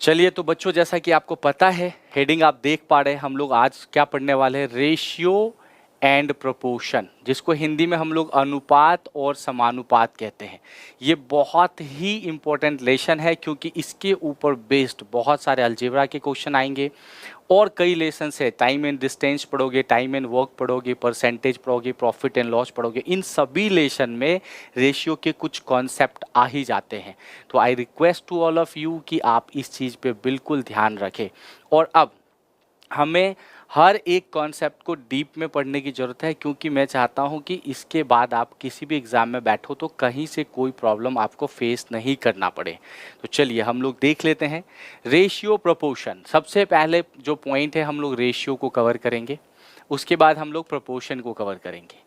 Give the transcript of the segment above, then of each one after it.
चलिए तो बच्चों, जैसा कि आपको पता है, हेडिंग आप देख पा रहे हैं, हम लोग आज क्या पढ़ने वाले हैं, रेशियो एंड प्रोपोर्शन, जिसको हिंदी में हम लोग अनुपात और समानुपात कहते हैं। ये बहुत ही इम्पोर्टेंट लेसन है क्योंकि इसके ऊपर बेस्ड बहुत सारे अलजेब्रा के क्वेश्चन आएंगे और कई लेसन है। टाइम एंड डिस्टेंस पढ़ोगे, टाइम एंड वर्क पढ़ोगे, परसेंटेज पढ़ोगे, प्रॉफिट एंड लॉस पढ़ोगे। इन सभी लेसन में रेशियो के कुछ कॉन्सेप्ट आ ही जाते हैं। तो I request to all of you कि आप इस चीज़ पे बिल्कुल ध्यान रखें। और अब हमें हर एक कॉन्सेप्ट को डीप में पढ़ने की ज़रूरत है क्योंकि मैं चाहता हूं कि इसके बाद आप किसी भी एग्ज़ाम में बैठो तो कहीं से कोई प्रॉब्लम आपको फेस नहीं करना पड़े। तो चलिए हम लोग देख लेते हैं रेशियो प्रोपोर्शन। सबसे पहले जो पॉइंट है, हम लोग रेशियो को कवर करेंगे, उसके बाद हम लोग प्रोपोर्शन को कवर करेंगे।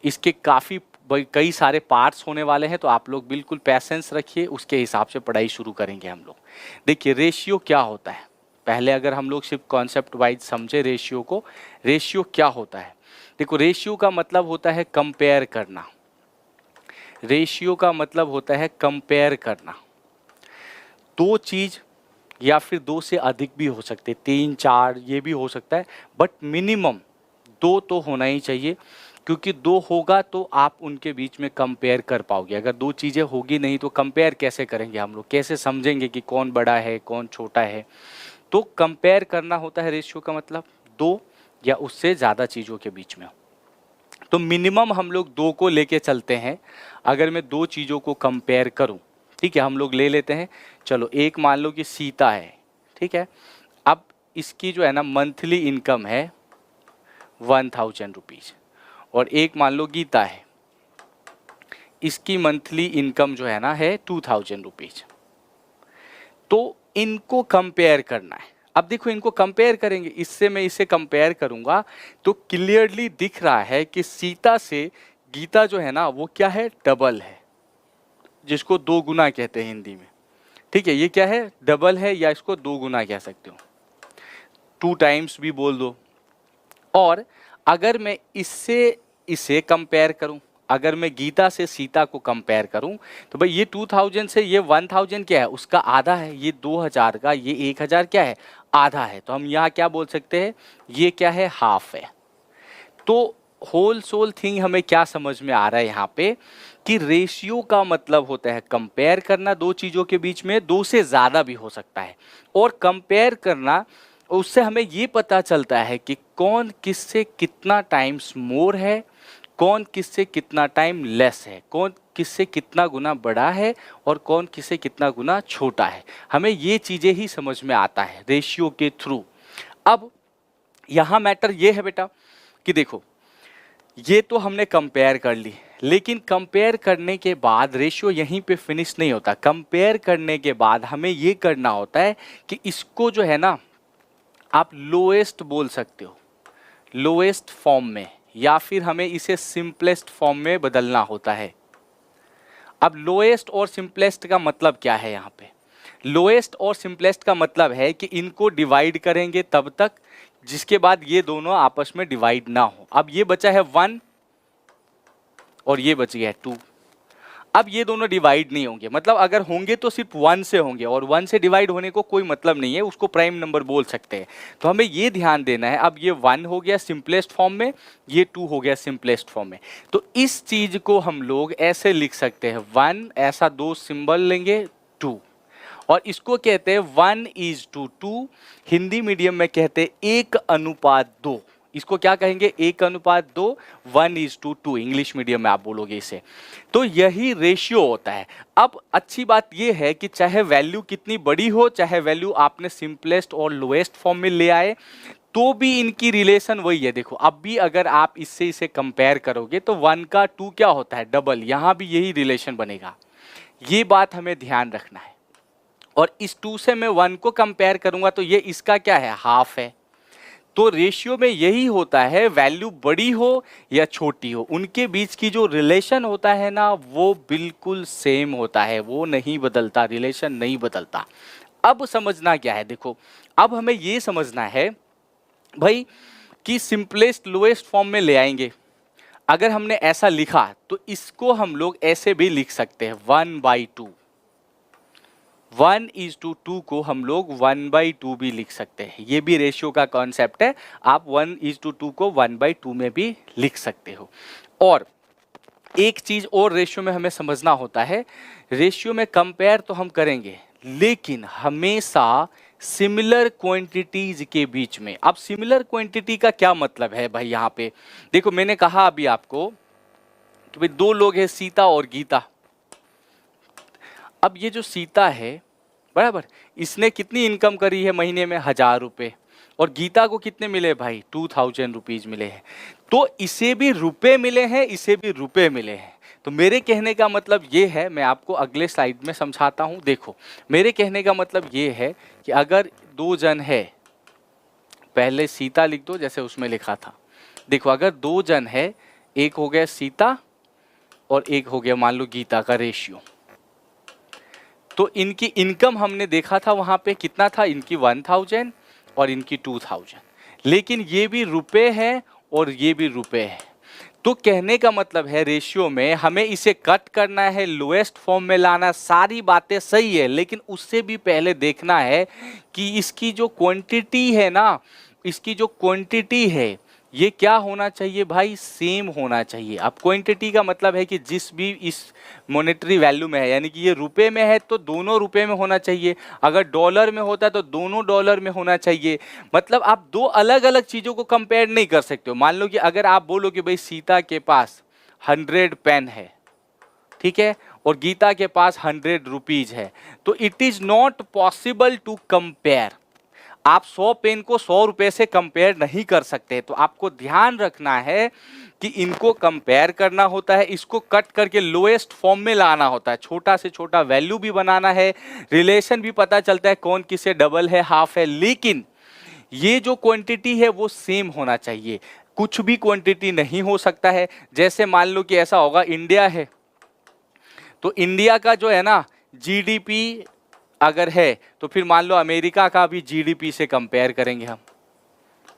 इसके काफ़ी कई सारे पार्ट्स होने वाले हैं, तो आप लोग बिल्कुल पैसेंस रखिए, उसके हिसाब से पढ़ाई शुरू करेंगे हम लोग। देखिए रेशियो क्या होता है, पहले अगर हम लोग सिर्फ कॉन्सेप्ट वाइज समझे रेशियो को, रेशियो क्या होता है। देखो, रेशियो का मतलब होता है कंपेयर करना। रेशियो का मतलब होता है कंपेयर करना। दो चीज़ या फिर दो से अधिक भी हो सकते, 3 4 ये भी हो सकता है, बट मिनिमम दो तो होना ही चाहिए क्योंकि दो होगा तो आप उनके बीच में कंपेयर कर पाओगे। अगर दो चीज़ें होगी नहीं तो कंपेयर कैसे करेंगे हम लोग, कैसे समझेंगे कि कौन बड़ा है कौन छोटा है। तो कंपेयर करना होता है रेशियो का मतलब, दो या उससे ज़्यादा चीज़ों के बीच में। तो मिनिमम हम लोग दो को लेके चलते हैं। अगर मैं दो चीज़ों को कंपेयर करूं, ठीक है, हम लोग ले लेते हैं। चलो, एक मान लो कि सीता है, ठीक है। अब इसकी जो है ना मंथली इनकम है 1000 रुपीज़, और एक मान लो गीता है, इसकी मंथली इनकम जो है ना है 2000 रुपीज़। तो इनको कंपेयर करना है। अब देखो, इनको कंपेयर करेंगे, इससे मैं इसे कंपेयर करूंगा तो क्लियरली दिख रहा है कि सीता से गीता जो है ना वो क्या है, डबल है, जिसको दो गुना कहते हैं हिंदी में। ठीक है, ये क्या है, डबल है, या इसको दो गुना कह सकते हो, 2 टाइम्स भी बोल दो। और अगर मैं इससे इसे कंपेयर करूं, अगर मैं गीता से सीता को कंपेयर करूं, तो भाई ये 2000 से ये 1000 क्या है, उसका आधा है। ये 2000 का ये 1000 क्या है, आधा है। तो हम यहाँ क्या बोल सकते हैं, ये क्या है, हाफ है। तो होल सोल थिंग हमें क्या समझ में आ रहा है यहाँ पे कि रेशियो का मतलब होता है कंपेयर करना दो चीज़ों के बीच में, दो से ज़्यादा भी हो सकता है। और कंपेयर करना, उससे हमें ये पता चलता है कि कौन किससे कितना टाइम्स मोर है, कौन किससे कितना टाइम लेस है, कौन किससे कितना गुना बड़ा है और कौन किससे कितना गुना छोटा है। हमें ये चीज़ें ही समझ में आता है रेशियो के थ्रू। अब यहाँ मैटर ये है बेटा कि देखो, ये तो हमने कंपेयर कर ली, लेकिन कंपेयर करने के बाद रेशियो यहीं पे फिनिश नहीं होता। कंपेयर करने के बाद हमें ये करना होता है कि इसको जो है ना आप लोएस्ट बोल सकते हो, लोएस्ट फॉर्म में, या फिर हमें इसे सिंपलेस्ट फॉर्म में बदलना होता है। अब लोएस्ट और सिंपलेस्ट का मतलब क्या है यहाँ पे, लोएस्ट और सिंपलेस्ट का मतलब है कि इनको डिवाइड करेंगे तब तक जिसके बाद ये दोनों आपस में डिवाइड ना हो। अब ये बचा है 1 और ये बच गया है 2। अब ये दोनों डिवाइड नहीं होंगे, मतलब अगर होंगे तो सिर्फ 1 से होंगे, और 1 से डिवाइड होने को कोई मतलब नहीं है, उसको प्राइम नंबर बोल सकते हैं। तो हमें ये ध्यान देना है, अब ये 1 हो गया सिंपलेस्ट फॉर्म में, ये 2 हो गया सिंपलेस्ट फॉर्म में। तो इस चीज को हम लोग ऐसे लिख सकते हैं, 1 ऐसा 2 सिंबल लेंगे, 2, और इसको कहते हैं 1:2। हिंदी मीडियम में कहते हैं 1:2। इसको क्या कहेंगे, 1:2, 1:2। इंग्लिश मीडियम में आप बोलोगे इसे। तो यही रेशियो होता है। अब अच्छी बात यह है कि चाहे वैल्यू कितनी बड़ी हो, चाहे वैल्यू आपने सिंपलेस्ट और लोएस्ट फॉर्म में ले आए, तो भी इनकी रिलेशन वही है। देखो, अब भी अगर आप इससे इसे कंपेयर करोगे तो 1 का 2 क्या होता है, डबल। यहां भी यही रिलेशन बनेगा, ये बात हमें ध्यान रखना है। और इस 2 से मैं 1 को कंपेयर करूंगा तो ये इसका क्या है, हाफ है। तो रेशियो में यही होता है, वैल्यू बड़ी हो या छोटी हो, उनके बीच की जो रिलेशन होता है ना वो बिल्कुल सेम होता है, वो नहीं बदलता, रिलेशन नहीं बदलता। अब समझना क्या है, देखो अब हमें ये समझना है भाई कि सिंपलेस्ट लोएस्ट फॉर्म में ले आएंगे। अगर हमने ऐसा लिखा तो इसको हम लोग ऐसे भी लिख सकते हैं, 1/2। 1:2 को हम लोग 1/2 भी लिख सकते हैं। ये भी रेशियो का कॉन्सेप्ट है, आप 1:2 को 1/2 में भी लिख सकते हो। और एक चीज और रेशियो में हमें समझना होता है, रेशियो में कंपेयर तो हम करेंगे लेकिन हमेशा सिमिलर क्वांटिटीज के बीच में। अब सिमिलर क्वांटिटी का क्या मतलब है भाई? यहाँ पे देखो, मैंने कहा अभी आपको कि भाई दो लोग हैं, सीता और गीता। अब ये जो सीता है, बराबर, इसने कितनी इनकम करी है महीने में? 1000 रुपये। और गीता को कितने मिले भाई? 2000 रुपीज मिले हैं। तो इसे भी रुपए मिले हैं, इसे भी रुपए मिले हैं। तो मेरे कहने का मतलब ये है, मैं आपको अगले स्लाइड में समझाता हूं। देखो, मेरे कहने का मतलब ये है कि अगर दो जन है, पहले सीता लिख दो जैसे उसमें लिखा था। देखो, अगर दो जन है, एक हो गया सीता और एक हो गया मान लो गीता का रेशियो, तो इनकी इनकम हमने देखा था वहां पे कितना था, इनकी 1000 और इनकी 2000। लेकिन ये भी रुपए है और ये भी रुपए है। तो कहने का मतलब है रेशियो में हमें इसे कट करना है, लोएस्ट फॉर्म में लाना। सारी बातें सही है, लेकिन उससे भी पहले देखना है कि इसकी जो क्वांटिटी है ना, इसकी जो क्वांटिटी है ये क्या होना चाहिए भाई? सेम होना चाहिए। अब क्वांटिटी का मतलब है कि जिस भी इस मॉनेटरी वैल्यू में है, यानी कि ये रुपए में है तो दोनों रुपए में होना चाहिए, अगर डॉलर में होता है तो दोनों डॉलर में होना चाहिए। मतलब आप दो अलग अलग चीज़ों को कंपेयर नहीं कर सकते हो। मान लो कि अगर आप बोलो कि भाई सीता के पास 100 पेन है, ठीक है, और गीता के पास 100 रुपीज है, तो it is not possible to compare. आप 100 पेन को 100 रुपए से कंपेयर नहीं कर सकते। तो आपको ध्यान रखना है कि इनको कंपेयर करना होता है, इसको कट करके लोएस्ट फॉर्म में लाना होता है, छोटा से छोटा वैल्यू भी बनाना है, रिलेशन भी पता चलता है कौन किससे डबल है, हाफ है। लेकिन ये जो क्वांटिटी है वो सेम होना चाहिए, कुछ भी क्वांटिटी नहीं हो सकता है। जैसे मान लो कि ऐसा होगा, इंडिया है तो इंडिया का जो है ना जीडीपी अगर है, तो फिर मान लो अमेरिका का भी जीडीपी से कंपेयर करेंगे हम।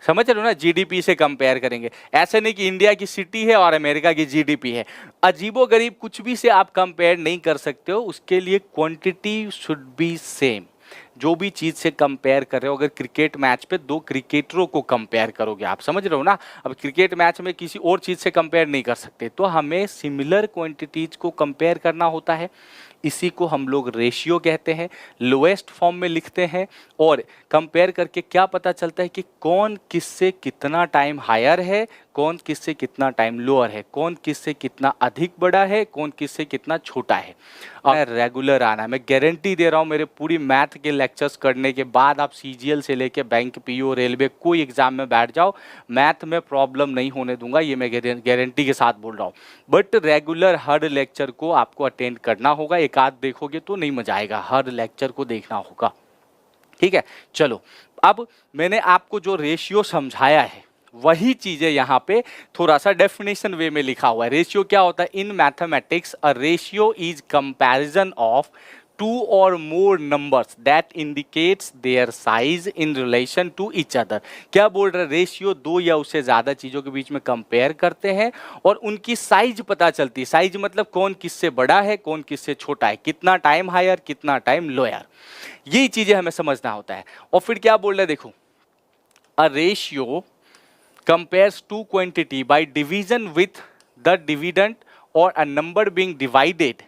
समझ रहे हो ना? जीडीपी से कंपेयर करेंगे। ऐसे नहीं कि इंडिया की सिटी है और अमेरिका की जीडीपी है। अजीबोगरीब कुछ भी से आप कंपेयर नहीं कर सकते हो, उसके लिए क्वांटिटी शुड बी सेम। जो भी चीज से कंपेयर कर रहे हो, अगर क्रिकेट मैच पे दो क्रिकेटरों को कंपेयर करोगे, आप समझ रहे हो ना? अब क्रिकेट मैच में किसी और चीज से कंपेयर नहीं कर सकते, तो हमें सिमिलर क्वांटिटीज को कंपेयर करना होता है। इसी को हम लोग रेशियो कहते हैं, लोएस्ट फॉर्म में लिखते हैं। और कंपेयर करके क्या पता चलता है कि कौन किससे कितना टाइम हायर है, कौन किससे कितना टाइम लोअर है, कौन किससे कितना अधिक बड़ा है, कौन किससे कितना छोटा है। और रेगुलर आना, मैं गारंटी दे रहा हूँ, मेरे पूरी मैथ के लेक्चर्स करने के बाद आप सीजीएल से लेके बैंक, पीओ, रेलवे, कोई एग्जाम में बैठ जाओ, मैथ में प्रॉब्लम नहीं होने दूंगा, ये मैं गारंटी के साथ बोल रहा हूँ। बट रेगुलर हर लेक्चर को आपको अटेंड करना होगा। एक आध देखोगे तो नहीं मजा आएगा, हर लेक्चर को देखना होगा। ठीक है, चलो, अब मैंने आपको जो रेशियो समझाया है वही चीजें यहाँ पे थोड़ा सा डेफिनेशन वे में लिखा हुआ है। रेशियो क्या होता है? In mathematics a ratio is comparison of two or more numbers that indicates their size in relation to each other. क्या बोल रहे? रेशियो दो या उससे ज्यादा चीजों के बीच में कंपेयर करते हैं और उनकी साइज पता चलती है। साइज मतलब कौन किससे बड़ा है, कौन किससे छोटा है, कितना टाइम हायर, कितना टाइम लोअर, यही चीजें हमें समझना होता है। और फिर क्या बोल रहे? देखो, a ratio compares two quantity by division with the dividend or a number being divided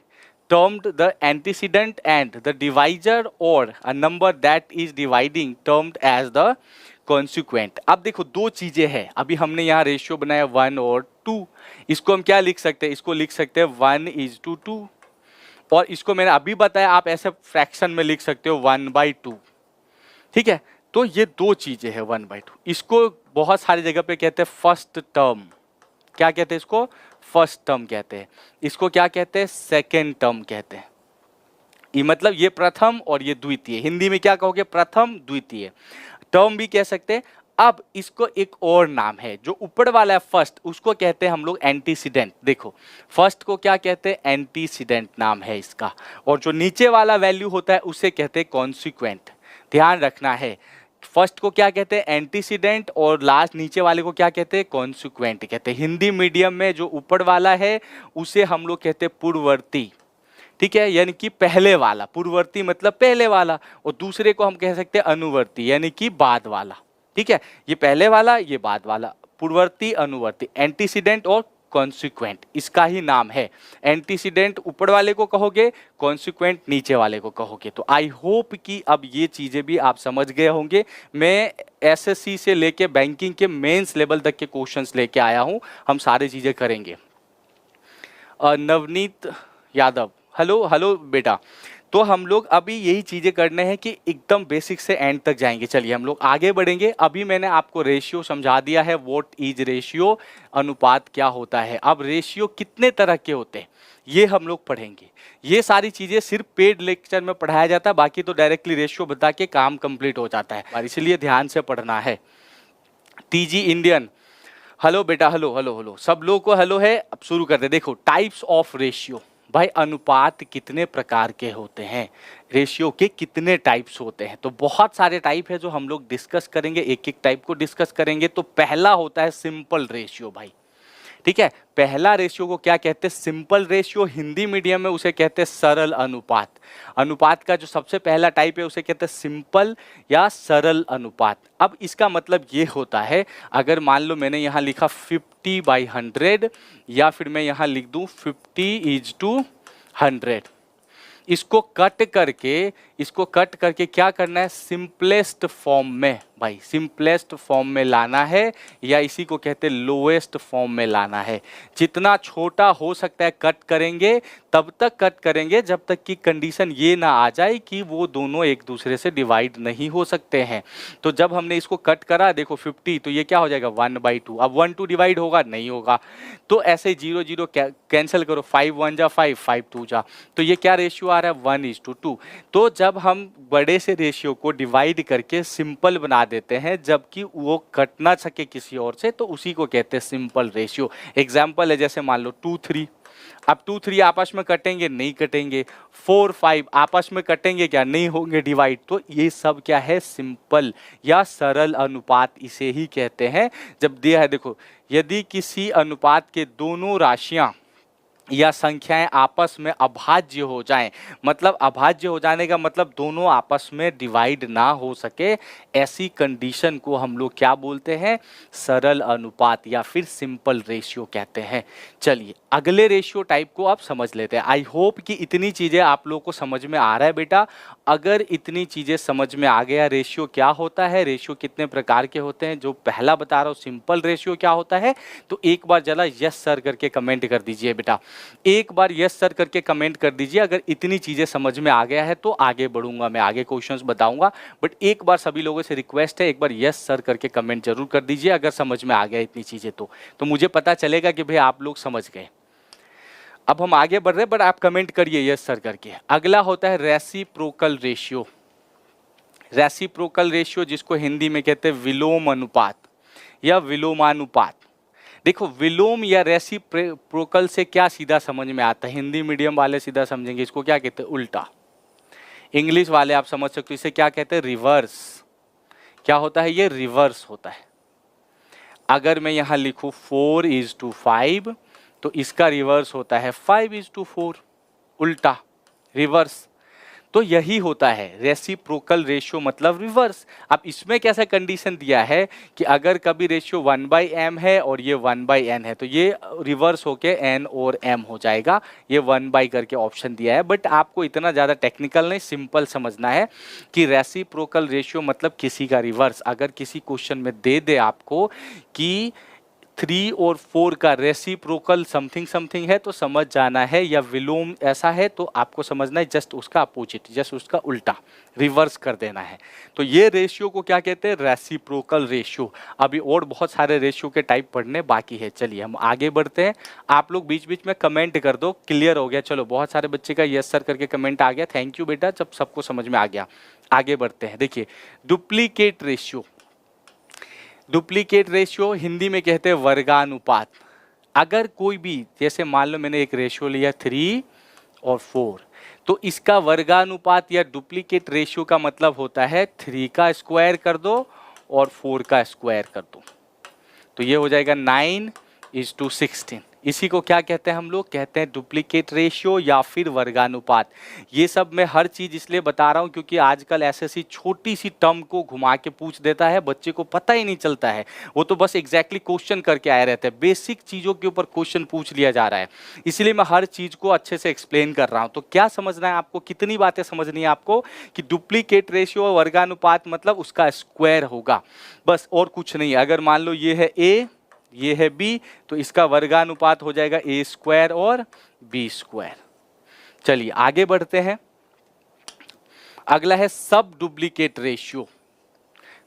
termed the antecedent and the divisor or a number that is dividing termed as the consequent। अब देखो, दो चीजें हैं। अभी हमने यहाँ ratio बनाया 1 और 2, इसको हम क्या लिख सकते हैं? इसको लिख सकते हैं 1:2। और इसको मैंने अभी बताया, आप ऐसे फ्रैक्शन में लिख सकते हो 1/2। ठीक है, तो ये दो चीजें हैं 1/2। इसको बहुत सारी जगह पे कहते हैं फर्स्ट टर्म। क्या कहते हैं इसको? फर्स्ट टर्म कहते हैं। इसको क्या कहते हैं? सेकेंड टर्म कहते हैं। ये मतलब ये प्रथम और ये द्वितीय। हिंदी में क्या कहोगे? प्रथम, द्वितीय। टर्म भी कह सकते हैं। अब इसको एक और नाम है, जो ऊपर वाला है फर्स्ट, उसको कहते हैं हम लोग एंटीसीडेंट। देखो, फर्स्ट को क्या कहते हैं? एंटीसीडेंट नाम है इसका। और जो नीचे वाला वैल्यू होता है उसे कहते हैं कॉन्सिक्वेंट। ध्यान रखना है, फर्स्ट को क्या कहते हैं? एंटीसीडेंट, और लास्ट नीचे वाले को क्या कहते हैं? कॉन्सिक्वेंट कहते हैं। हिंदी मीडियम में जो ऊपर वाला है उसे हम लोग कहते हैं पूर्ववर्ती, ठीक है, यानी कि पहले वाला। पूर्ववर्ती मतलब पहले वाला, और दूसरे को हम कह सकते हैं अनुवर्ती यानी कि बाद वाला। ठीक है, ये पहले वाला, ये बाद वाला, पूर्ववर्ती अनुवर्ती, एंटीसीडेंट और कॉन्सिक्वेंट, इसका ही नाम है। एंटीसीडेंट ऊपर वाले को कहोगे, कॉन्सिक्वेंट नीचे वाले को कहोगे। तो आई होप कि अब ये चीजें भी आप समझ गए होंगे। मैं एसएससी से लेके बैंकिंग के मेंस लेवल तक के क्वेश्चंस लेके आया हूं, हम सारी चीजें करेंगे। नवनीत यादव, हेलो हेलो बेटा। तो हम लोग अभी यही चीजें करने हैं कि एकदम बेसिक से एंड तक जाएंगे। चलिए हम लोग आगे बढ़ेंगे। अभी मैंने आपको रेशियो समझा दिया है, व्हाट इज रेशियो, अनुपात क्या होता है। अब रेशियो कितने तरह के होते हैं ये हम लोग पढ़ेंगे। ये सारी चीजें सिर्फ पेड लेक्चर में पढ़ाया जाता है, बाकी तो डायरेक्टली रेशियो बता के काम कंप्लीट हो जाता है, और इसलिए ध्यान से पढ़ना है। टीजी इंडियन, हेलो बेटा, हेलो हेलो हेलो, सब लोग को हेलो है। अब शुरू करते हैं। देखो, टाइप्स ऑफ रेशियो, भाई अनुपात कितने प्रकार के होते हैं, रेशियो के कितने टाइप्स होते हैं। तो बहुत सारे टाइप है जो हम लोग डिस्कस करेंगे, एक एक टाइप को डिस्कस करेंगे। तो पहला होता है सिंपल रेशियो भाई। ठीक है, पहला रेशियो को क्या कहते हैं, सिंपल रेशियो। हिंदी मीडियम में उसे कहते हैं सरल अनुपात। अनुपात का जो सबसे पहला टाइप है उसे कहते हैं सिंपल या सरल अनुपात। अब इसका मतलब ये होता है, अगर मान लो मैंने यहाँ लिखा 50/100, या फिर मैं यहाँ लिख दूं 50:100, इसको कट करके क्या करना है, सिंपलेस्ट फॉर्म में भाई, सिंपलेस्ट फॉर्म में लाना है, या इसी को कहते हैं लोएस्ट फॉर्म में लाना है। जितना छोटा हो सकता है कट करेंगे, तब तक कट करेंगे जब तक कि कंडीशन ये ना आ जाए कि वो दोनों एक दूसरे से डिवाइड नहीं हो सकते हैं। तो जब हमने इसको कट करा, देखो 50, तो ये क्या हो जाएगा 1/2। अब 1/2 डिवाइड होगा, नहीं होगा। तो ऐसे 0 0 कैंसिल करो, 5 1 जा 5, 5 2 जा, तो ये क्या रेशियो आ रहा है 1:2। तो जब हम बड़े से रेशियो को डिवाइड करके सिंपल बना देते हैं, जबकि वो कट ना सके किसी और से, तो उसी को कहते हैं सिंपल रेशियो। एग्जाम्पल है, जैसे मान लो 2 3, अब 2 3 आपस में कटेंगे, नहीं कटेंगे। 4 5 आपस में कटेंगे क्या, नहीं होंगे डिवाइड। तो ये सब क्या है, सिंपल या सरल अनुपात इसे ही कहते हैं। जब दिया है, देखो, यदि किसी अनुपात के दोनों राशियां या संख्याएं आपस में अभाज्य हो जाएं, मतलब अभाज्य हो जाने का मतलब दोनों आपस में डिवाइड ना हो सके, ऐसी कंडीशन को हम लोग क्या बोलते हैं, सरल अनुपात या फिर सिंपल रेशियो कहते हैं। चलिए अगले रेशियो टाइप को आप समझ लेते हैं। आई होप कि इतनी चीजें आप लोगों को समझ में आ रहा है बेटा। अगर इतनी चीजें समझ में आ गया, रेशियो क्या होता है, रेशियो कितने प्रकार के होते हैं, जो पहला बता रहा हूं सिंपल रेशियो क्या होता है, तो एक बार जरा यस सर करके कमेंट कर दीजिए बेटा। एक बार यस सर करके कमेंट कर दीजिए अगर इतनी चीजें समझ में आ गया है। तो आगे बढ़ूंगा, मैं आगे क्वेश्चंस बताऊंगा, बट एक बार सभी लोगों से रिक्वेस्ट है, एक बार यस सर करके कमेंट जरूर कर दीजिए अगर समझ में आ गया इतनी चीजें। तो मुझे पता चलेगा कि भाई आप लोग समझ गए। अब हम आगे बढ़ रहे हैं, बट आप कमेंट करिए यस सर करके। अगला होता है रेसिप्रोकल रेशियो। रेसिप्रोकल रेशियो जिसको हिंदी में कहते हैं विलोम अनुपात या विलोमानुपात। देखो, विलोम या रेसिप्रोकल से क्या सीधा समझ में आता है, हिंदी मीडियम वाले सीधा समझेंगे, इसको क्या कहते हैं, उल्टा। इंग्लिश वाले आप समझ सकते हो, इसे क्या कहते हैं, रिवर्स। क्या होता है ये, रिवर्स होता है। अगर मैं यहां लिखूं 4:5, तो इसका रिवर्स होता है 5:4, उल्टा, रिवर्स। तो यही होता है रेसिप्रोकल रेशियो, मतलब रिवर्स। अब इसमें कैसा कंडीशन दिया है कि अगर कभी रेशियो 1/m है और ये 1/n है, तो ये रिवर्स होके n और m हो जाएगा। ये 1/ करके ऑप्शन दिया है, बट आपको इतना ज़्यादा टेक्निकल नहीं, सिंपल समझना है कि रेसिप्रोकल रेशियो मतलब किसी का रिवर्स। अगर किसी क्वेश्चन में दे दे आपको कि 3 और 4 का रेसिप्रोकल समथिंग समथिंग है, तो समझ जाना है, या विलोम ऐसा है तो आपको समझना है जस्ट उसका अपोजिट, जस्ट उसका उल्टा, रिवर्स कर देना है। तो ये रेशियो को क्या कहते हैं, रेसिप्रोकल रेशियो। अभी और बहुत सारे रेशियो के टाइप पढ़ने बाकी है। चलिए हम आगे बढ़ते हैं। आप लोग बीच बीच में कमेंट कर दो, क्लियर हो गया। चलो, बहुत सारे बच्चे का यस सर करके कमेंट आ गया, थैंक यू बेटा, जब सबको समझ में आ गया। आगे बढ़ते हैं। देखिए, duplicate ratio. Duplicate ratio Hindi में कहते हैं वर्गानुपात। अगर कोई भी, जैसे मान लो मैंने एक रेशियो लिया 3 और 4, तो इसका वर्गानुपात या डुप्लीकेट रेशियो का मतलब होता है 3 का स्क्वायर कर दो और 4 का स्क्वायर कर दो। तो ये हो जाएगा 9 इज टू 16। इसी को क्या कहते हैं हम लोग, कहते हैं डुप्लीकेट रेशियो या फिर वर्गानुपात। ये सब मैं हर चीज़ इसलिए बता रहा हूँ क्योंकि आजकल एसएससी छोटी सी टर्म को घुमा के पूछ देता है, बच्चे को पता ही नहीं चलता है, वो तो बस एग्जैक्टली क्वेश्चन करके आए रहते हैं, बेसिक चीज़ों के ऊपर क्वेश्चन पूछ लिया जा रहा है। इसलिए मैं हर चीज़ को अच्छे से एक्सप्लेन कर रहा हूँ। तो क्या समझना है आपको, कितनी बातें समझनी है आपको कि डुप्लीकेट रेशियो वर्गानुपात मतलब उसका स्क्वायर होगा, बस और कुछ नहीं। अगर मान लो ये है ए, ये है बी, तो इसका वर्गानुपात हो जाएगा ए स्क्वायर और बी स्क्वायर। चलिए आगे बढ़ते हैं। अगला है सब डुप्लीकेट रेशियो।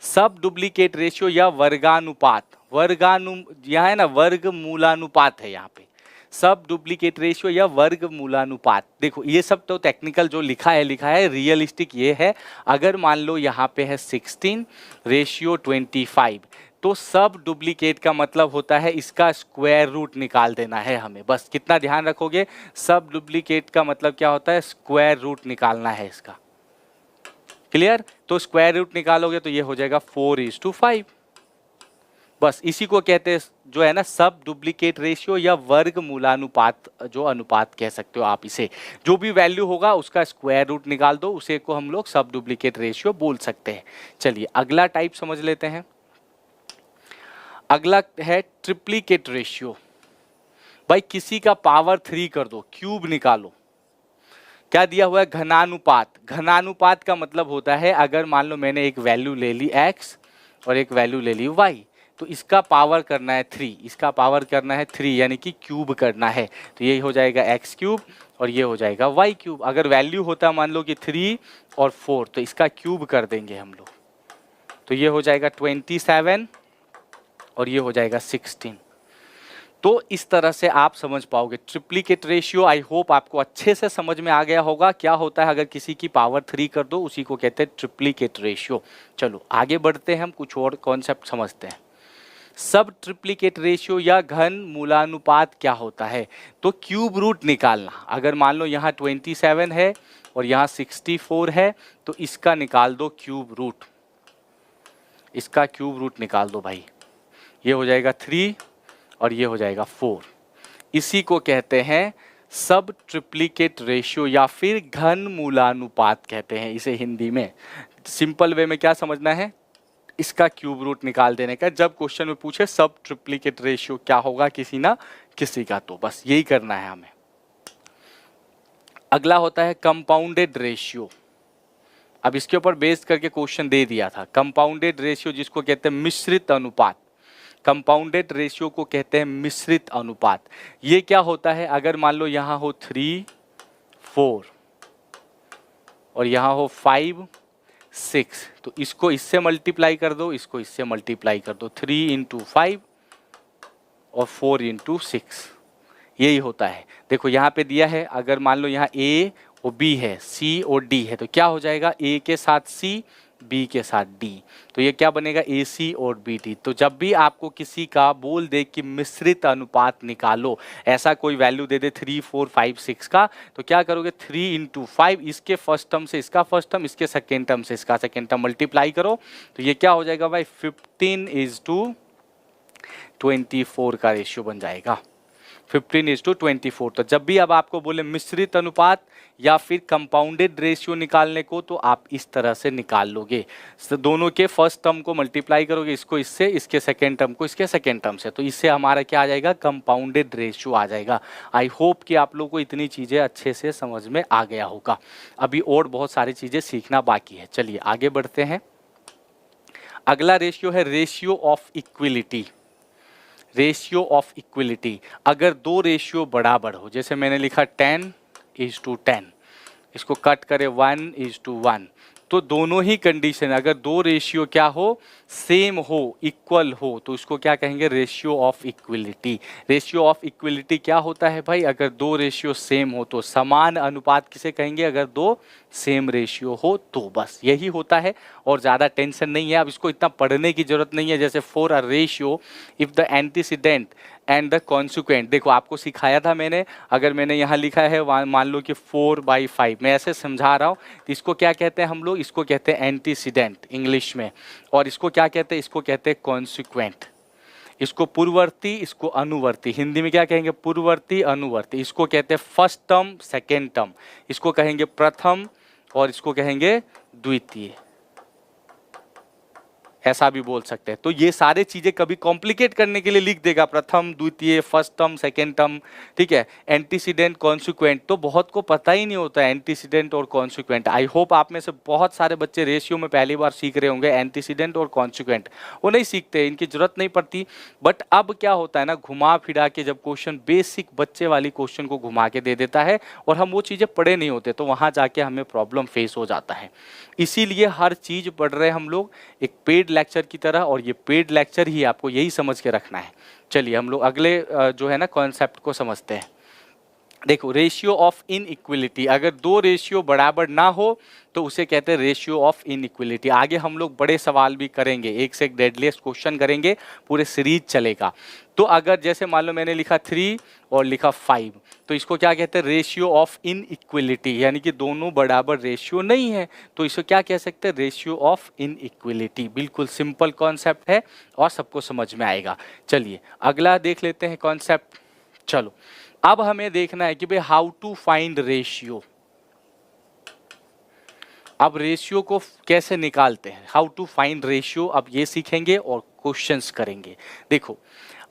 सब डुप्लीकेट रेशियो या वर्गानुपात, यहाँ है ना वर्गमूलानुपात है यहाँ पे, सब डुप्लीकेट रेशियो या वर्गमूलानुपात। देखो ये सब तो टेक्निकल जो लिखा है, रियलिस्टिक ये है। अगर मान लो यहाँ पे है 16 रेशियो 25, तो सब डुप्लीकेट का मतलब होता है इसका स्क्वायर रूट निकाल देना है हमें। बस कितना ध्यान रखोगे, सब डुप्लीकेट का मतलब क्या होता है, स्क्वायर रूट निकालना है इसका। क्लियर? तो स्क्वायर रूट निकालोगे तो ये हो जाएगा 4:5। बस इसी को कहते हैं जो है ना सब डुप्लीकेट रेशियो या वर्गमूलानुपात, जो अनुपात कह सकते हो आप इसे। जो भी वैल्यू होगा उसका स्क्वायर रूट निकाल दो, उसे को हम लोग सब डुप्लीकेट रेशियो बोल सकते हैं। चलिए अगला टाइप समझ लेते हैं। अगला है ट्रिप्लीकेट रेशियो। भाई किसी का पावर 3 कर दो, क्यूब निकालो। क्या दिया हुआ है, घनानुपात। घनानुपात का मतलब होता है अगर मान लो मैंने एक वैल्यू ले ली x और एक वैल्यू ले ली y, तो इसका पावर करना है 3, इसका पावर करना है 3 यानी कि क्यूब करना है। तो ये हो जाएगा x क्यूब और ये हो जाएगा y क्यूब। अगर वैल्यू होता मान लो कि 3 और 4, तो इसका क्यूब कर देंगे हम लोग, तो ये हो जाएगा 27 और ये हो जाएगा 16। तो इस तरह से आप समझ पाओगे ट्रिप्लीकेट रेशियो। आई होप आपको अच्छे से समझ में आ गया होगा क्या होता है अगर किसी की पावर 3 कर दो, उसी को कहते हैं ट्रिप्लीकेट रेशियो। चलो आगे बढ़ते हैं, हम कुछ और कॉन्सेप्ट समझते हैं। सब ट्रिप्लीकेट रेशियो या घन मूलानुपात क्या होता है, तो क्यूब रूट निकालना। अगर मान लो यहाँ 27 है और यहाँ 64 है, तो इसका निकाल दो क्यूब रूट, इसका क्यूब रूट निकाल दो भाई। ये हो जाएगा 3 और ये हो जाएगा 4। इसी को कहते हैं सब ट्रिप्लीकेट रेशियो या फिर घन मूलानुपात कहते हैं इसे हिंदी में। सिंपल वे में क्या समझना है, इसका क्यूब रूट निकाल देने का। जब क्वेश्चन में पूछे सब ट्रिप्लीकेट रेशियो क्या होगा किसी ना किसी का, तो बस यही करना है हमें। अगला होता है कंपाउंडेड रेशियो। अब इसके ऊपर बेस्ड करके क्वेश्चन दे दिया था। कंपाउंडेड रेशियो जिसको कहते हैं मिश्रित अनुपात, कंपाउंडेड रेशियो को कहते हैं मिश्रित अनुपात। ये क्या होता है, अगर मान लो यहाँ हो 3, 4 और यहाँ हो 5, 6, तो इसको इससे मल्टीप्लाई कर दो, इसको इससे मल्टीप्लाई कर दो। 3 × 5 और 4 × 6, यही होता है। देखो यहाँ पे दिया है, अगर मान लो यहाँ A और B है, C और D है, तो क्या हो जाएगा, A के साथ C, B के साथ D, तो ये क्या बनेगा, AC और BD। तो जब भी आपको किसी का बोल दे कि मिश्रित अनुपात निकालो, ऐसा कोई वैल्यू दे दे 3, 4, 5, 6 का, तो क्या करोगे, 3 × 5, इसके फर्स्ट टर्म से इसका फर्स्ट टर्म, इसके सेकेंड टर्म से इसका सेकेंड टर्म मल्टीप्लाई करो, तो ये क्या हो जाएगा भाई, 15:24 का रेशियो बन जाएगा। 15:24। तो जब भी अब आपको बोले मिश्रित अनुपात या फिर कंपाउंडेड रेशियो निकालने को, तो आप इस तरह से निकाल लोगे। दोनों के फर्स्ट टर्म को मल्टीप्लाई करोगे, इसको इससे, इसके सेकेंड टर्म को इसके सेकेंड टर्म से, तो इससे हमारा क्या आ जाएगा, कंपाउंडेड रेशियो आ जाएगा। आई होप कि आप लोग को इतनी चीज़ें अच्छे से समझ में आ गया होगा। अभी और बहुत सारी चीज़ें सीखना बाकी है। चलिए आगे बढ़ते हैं। अगला रेशियो है ratio of equality. Ratio of equality, अगर दो रेशियो बराबर हो, जैसे मैंने लिखा 10:10, इसको कट करें 1:1, तो दोनों ही कंडीशन, अगर दो रेशियो क्या हो, सेम हो, इक्वल हो, तो इसको क्या कहेंगे, ratio of equality. Ratio of equality क्या होता है भाई, अगर दो रेशियो सेम हो तो समान अनुपात किसे कहेंगे, अगर दो सेम रेशियो हो तो, बस यही होता है और ज़्यादा टेंशन नहीं है। अब इसको इतना पढ़ने की जरूरत नहीं है। जैसे for a ratio if the antecedent and the consequent, देखो आपको सिखाया था मैंने, अगर मैंने यहाँ लिखा है मान लो कि 4/5, मैं ऐसे समझा रहा हूँ, तो इसको क्या कहते हैं हम लोग, इसको कहते हैं एंटीसीडेंट इंग्लिश में, और इसको क्या कहते हैं, इसको कहते हैं कॉन्सिक्वेंट। इसको पूर्ववर्ती, इसको अनुवर्ती। हिंदी में क्या कहेंगे? पूर्ववर्ती, अनुवर्ती। इसको कहते हैं फर्स्ट टर्म, सेकेंड टर्म। इसको कहेंगे प्रथम और इसको कहेंगे द्वितीय, ऐसा भी बोल सकते हैं। तो ये सारे चीजें कभी कॉम्प्लिकेट करने के लिए लिख देगा, प्रथम, द्वितीय, फर्स्ट टर्म, सेकेंड टर्म, ठीक है। एंटीसीडेंट, कॉन्सिक्वेंट, तो बहुत को पता ही नहीं होता है एंटीसीडेंट और कॉन्सिक्वेंट। आई होप आप में से बहुत सारे बच्चे रेशियो में पहली बार सीख रहे होंगे एंटीसीडेंट और कॉन्सिक्वेंट। वो नहीं सीखते, इनकी जरूरत नहीं पड़ती। बट अब क्या होता है ना, घुमा फिरा के जब क्वेश्चन बेसिक बच्चे वाली क्वेश्चन को घुमा के दे देता है और हम वो चीजें पढ़े नहीं होते, तो वहां जाके हमें प्रॉब्लम फेस हो जाता है। इसीलिए हर चीज पढ़ रहे हैं हम लोग एक पेड लेक्चर की तरह, और ये पेड लेक्चर ही आपको यही समझ के रखना है। चलिए हम लोग अगले जो है ना कॉन्सेप्ट को समझते हैं। देखो, रेशियो ऑफ इनइक्वलिटी, अगर दो रेशियो बराबर ना हो तो उसे कहते हैं रेशियो ऑफ इनइक्वलिटी। आगे हम लोग बड़े सवाल भी करेंगे, एक से एक डेडलीस्ट क्वेश्चन करेंगे, पूरे सीरीज चलेगा। तो अगर जैसे मान लो मैंने लिखा 3 और लिखा 5, तो इसको क्या कहते हैं? रेशियो ऑफ इनइक्वलिटी, यानी कि दोनों बराबर रेशियो नहीं है, तो इसको क्या कह सकते हैं? Ratio of inequality. बिल्कुल सिंपल कॉन्सेप्ट है और सबको समझ में आएगा। चलिए अगला देख लेते हैं कॉन्सेप्ट। चलो अब हमें देखना है कि भाई हाउ टू फाइंड रेशियो। अब रेशियो को कैसे निकालते हैं, हाउ टू फाइंड रेशियो, अब ये सीखेंगे और क्वेश्चंस करेंगे। देखो,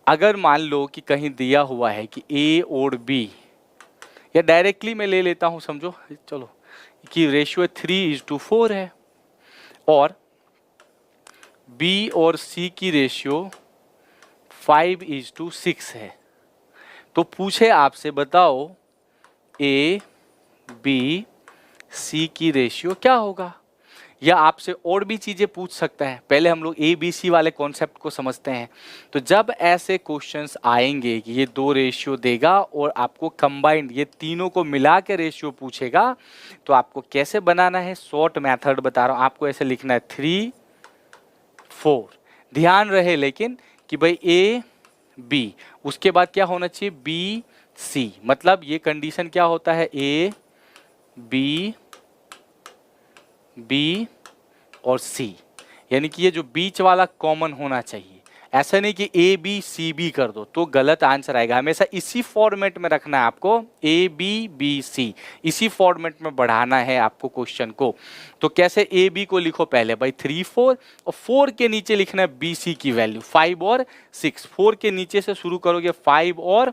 अगर मान लो कि कहीं दिया हुआ है कि ए और बी, या डायरेक्टली मैं ले लेता हूं, समझो, चलो, कि रेशियो 3:4 है और बी और सी की रेशियो 5:6 है, तो पूछे आपसे बताओ ए बी सी की रेशियो क्या होगा। या आपसे और भी चीजें पूछ सकता है। पहले हम लोग ए बी सी वाले कॉन्सेप्ट को समझते हैं। तो जब ऐसे क्वेश्चंस आएंगे कि ये दो रेशियो देगा और आपको कंबाइंड ये तीनों को मिला के रेशियो पूछेगा, तो आपको कैसे बनाना है, शॉर्ट मेथड बता रहा हूं आपको। ऐसे लिखना है 3 4, ध्यान रहे लेकिन कि भाई ए बी, उसके बाद क्या होना चाहिए? B C. मतलब ये कंडीशन क्या होता है? ए बी बी और सी, यानी कि ये जो बीच वाला कॉमन होना चाहिए। ऐसा नहीं कि ए बी सी बी कर दो तो गलत आंसर आएगा। हमेशा इसी फॉर्मेट में रखना है आपको, ए बी बी सी, इसी फॉर्मेट में बढ़ाना है आपको क्वेश्चन को। तो कैसे? ए बी को लिखो पहले भाई 3 4, और 4 के नीचे लिखना है बी सी की वैल्यू 5 और 6। 4 के नीचे से शुरू करोगे 5 और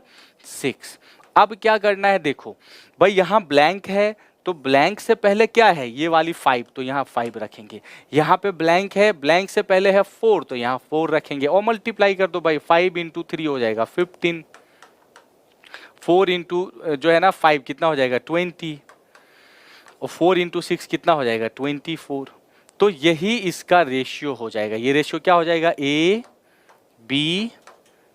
6। अब क्या करना है? देखो भाई यहाँ ब्लैंक है, तो ब्लैंक से पहले क्या है? ये वाली 5, तो यहाँ 5 रखेंगे। यहाँ पे ब्लैंक है, ब्लैंक से पहले है 4, तो यहाँ 4 रखेंगे और मल्टीप्लाई कर दो भाई, 5 × 3 हो जाएगा 15, 4 इंटू जो है ना 5 कितना हो जाएगा? 20, और 4 × 6 कितना हो जाएगा? 24। तो यही इसका रेशियो हो जाएगा। ये रेशियो क्या हो जाएगा? ए बी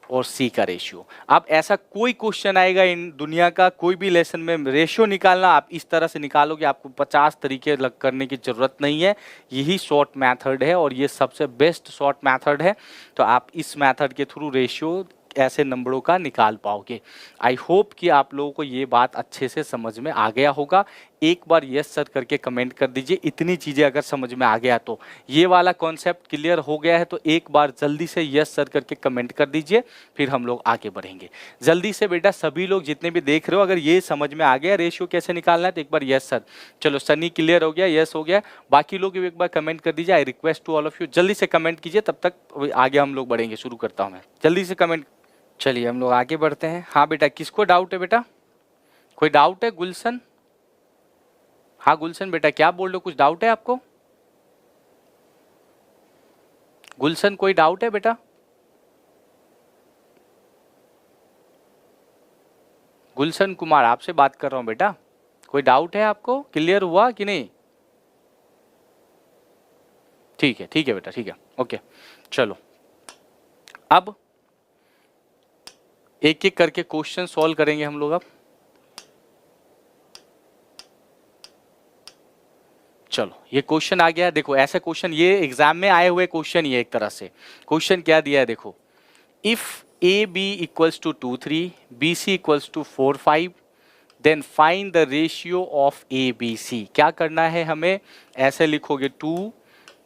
और सी का रेशियो। अब ऐसा कोई क्वेश्चन आएगा इन दुनिया का कोई भी लेसन में, रेशियो निकालना आप इस तरह से निकालोगे, आपको 50 तरीके लग करने की जरूरत नहीं है। यही शॉर्ट मेथड है और ये सबसे बेस्ट शॉर्ट मेथड है। तो आप इस मेथड के थ्रू रेशियो ऐसे नंबरों का निकाल पाओगे। आई होप कि आप लोगों को ये बात अच्छे से समझ में आ गया होगा। एक बार यस सर करके कमेंट कर दीजिए, इतनी चीज़ें अगर समझ में आ गया तो। ये वाला कॉन्सेप्ट क्लियर हो गया है तो एक बार जल्दी से यस सर करके कमेंट कर दीजिए, फिर हम लोग आगे बढ़ेंगे। जल्दी से बेटा सभी लोग जितने भी देख रहे हो, अगर ये समझ में आ गया रेशियो कैसे निकालना है तो एक बार यस सर। चलो सनी क्लियर हो गया, यस हो गया। बाकी लोग भी एक बार कमेंट कर दीजिए। I request to all of you जल्दी से कमेंट कीजिए, तब तक आगे हम लोग बढ़ेंगे। शुरू करता हूँ मैं, जल्दी से कमेंट। चलिए हम लोग आगे बढ़ते हैं। हाँ बेटा, किसको डाउट है बेटा? कोई डाउट है? गुलशन, हाँ गुलशन बेटा क्या बोल रहे हो, कुछ डाउट है आपको? गुलशन कोई डाउट है बेटा? गुलशन कुमार आपसे बात कर रहा हूं बेटा, कोई डाउट है आपको? क्लियर हुआ कि नहीं? ठीक है बेटा, ठीक है, ओके। चलो अब एक एक करके क्वेश्चन सॉल्व करेंगे हम लोग। अब चलो ये क्वेश्चन आ गया। देखो ऐसा क्वेश्चन, ये एग्जाम में आए हुए क्वेश्चन, ये एक तरह से क्वेश्चन क्या दिया है देखो, if A B equals to 2 3, B C equals to 4 5, then find the ratio of A B C. क्या करना है हमें? ऐसे लिखोगे 2,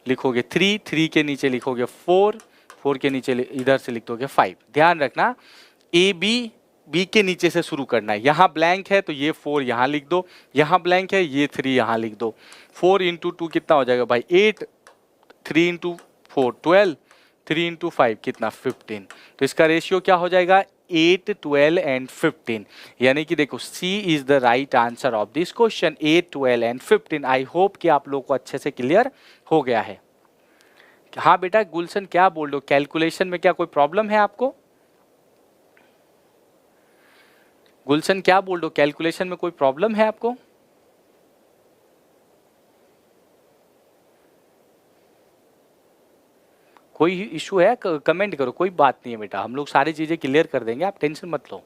लिखोगे 3, 3 के नीचे लिखोगे 4, 4 के नीचे इधर से लिख दोगे 5। ध्यान रखना ए बी बी के नीचे से शुरू करना है। यहाँ ब्लैंक है तो ये 4 यहाँ लिख दो, यहाँ ब्लैंक है ये 3 यहाँ लिख दो। 4 इंटू 2 कितना हो जाएगा भाई 8, 3 इंटू 4 12, 3 इंटू 5 कितना 15। तो इसका रेशियो क्या हो जाएगा 8, 12 एंड 15। यानी कि देखो C is the right answer of this question, 8, 12 and 15। I hope कि आप लोगों को अच्छे से क्लियर हो गया है। हाँ बेटा गुलशन क्या बोल रहे हो, कैलकुलेशन में क्या कोई प्रॉब्लम है आपको? गुलशन क्या बोल रहे हो, कैलकुलेशन में कोई प्रॉब्लम है आपको? कोई इशू है कमेंट करो, कोई बात नहीं है बेटा, हम लोग सारी चीजें क्लियर कर देंगे, आप टेंशन मत लो,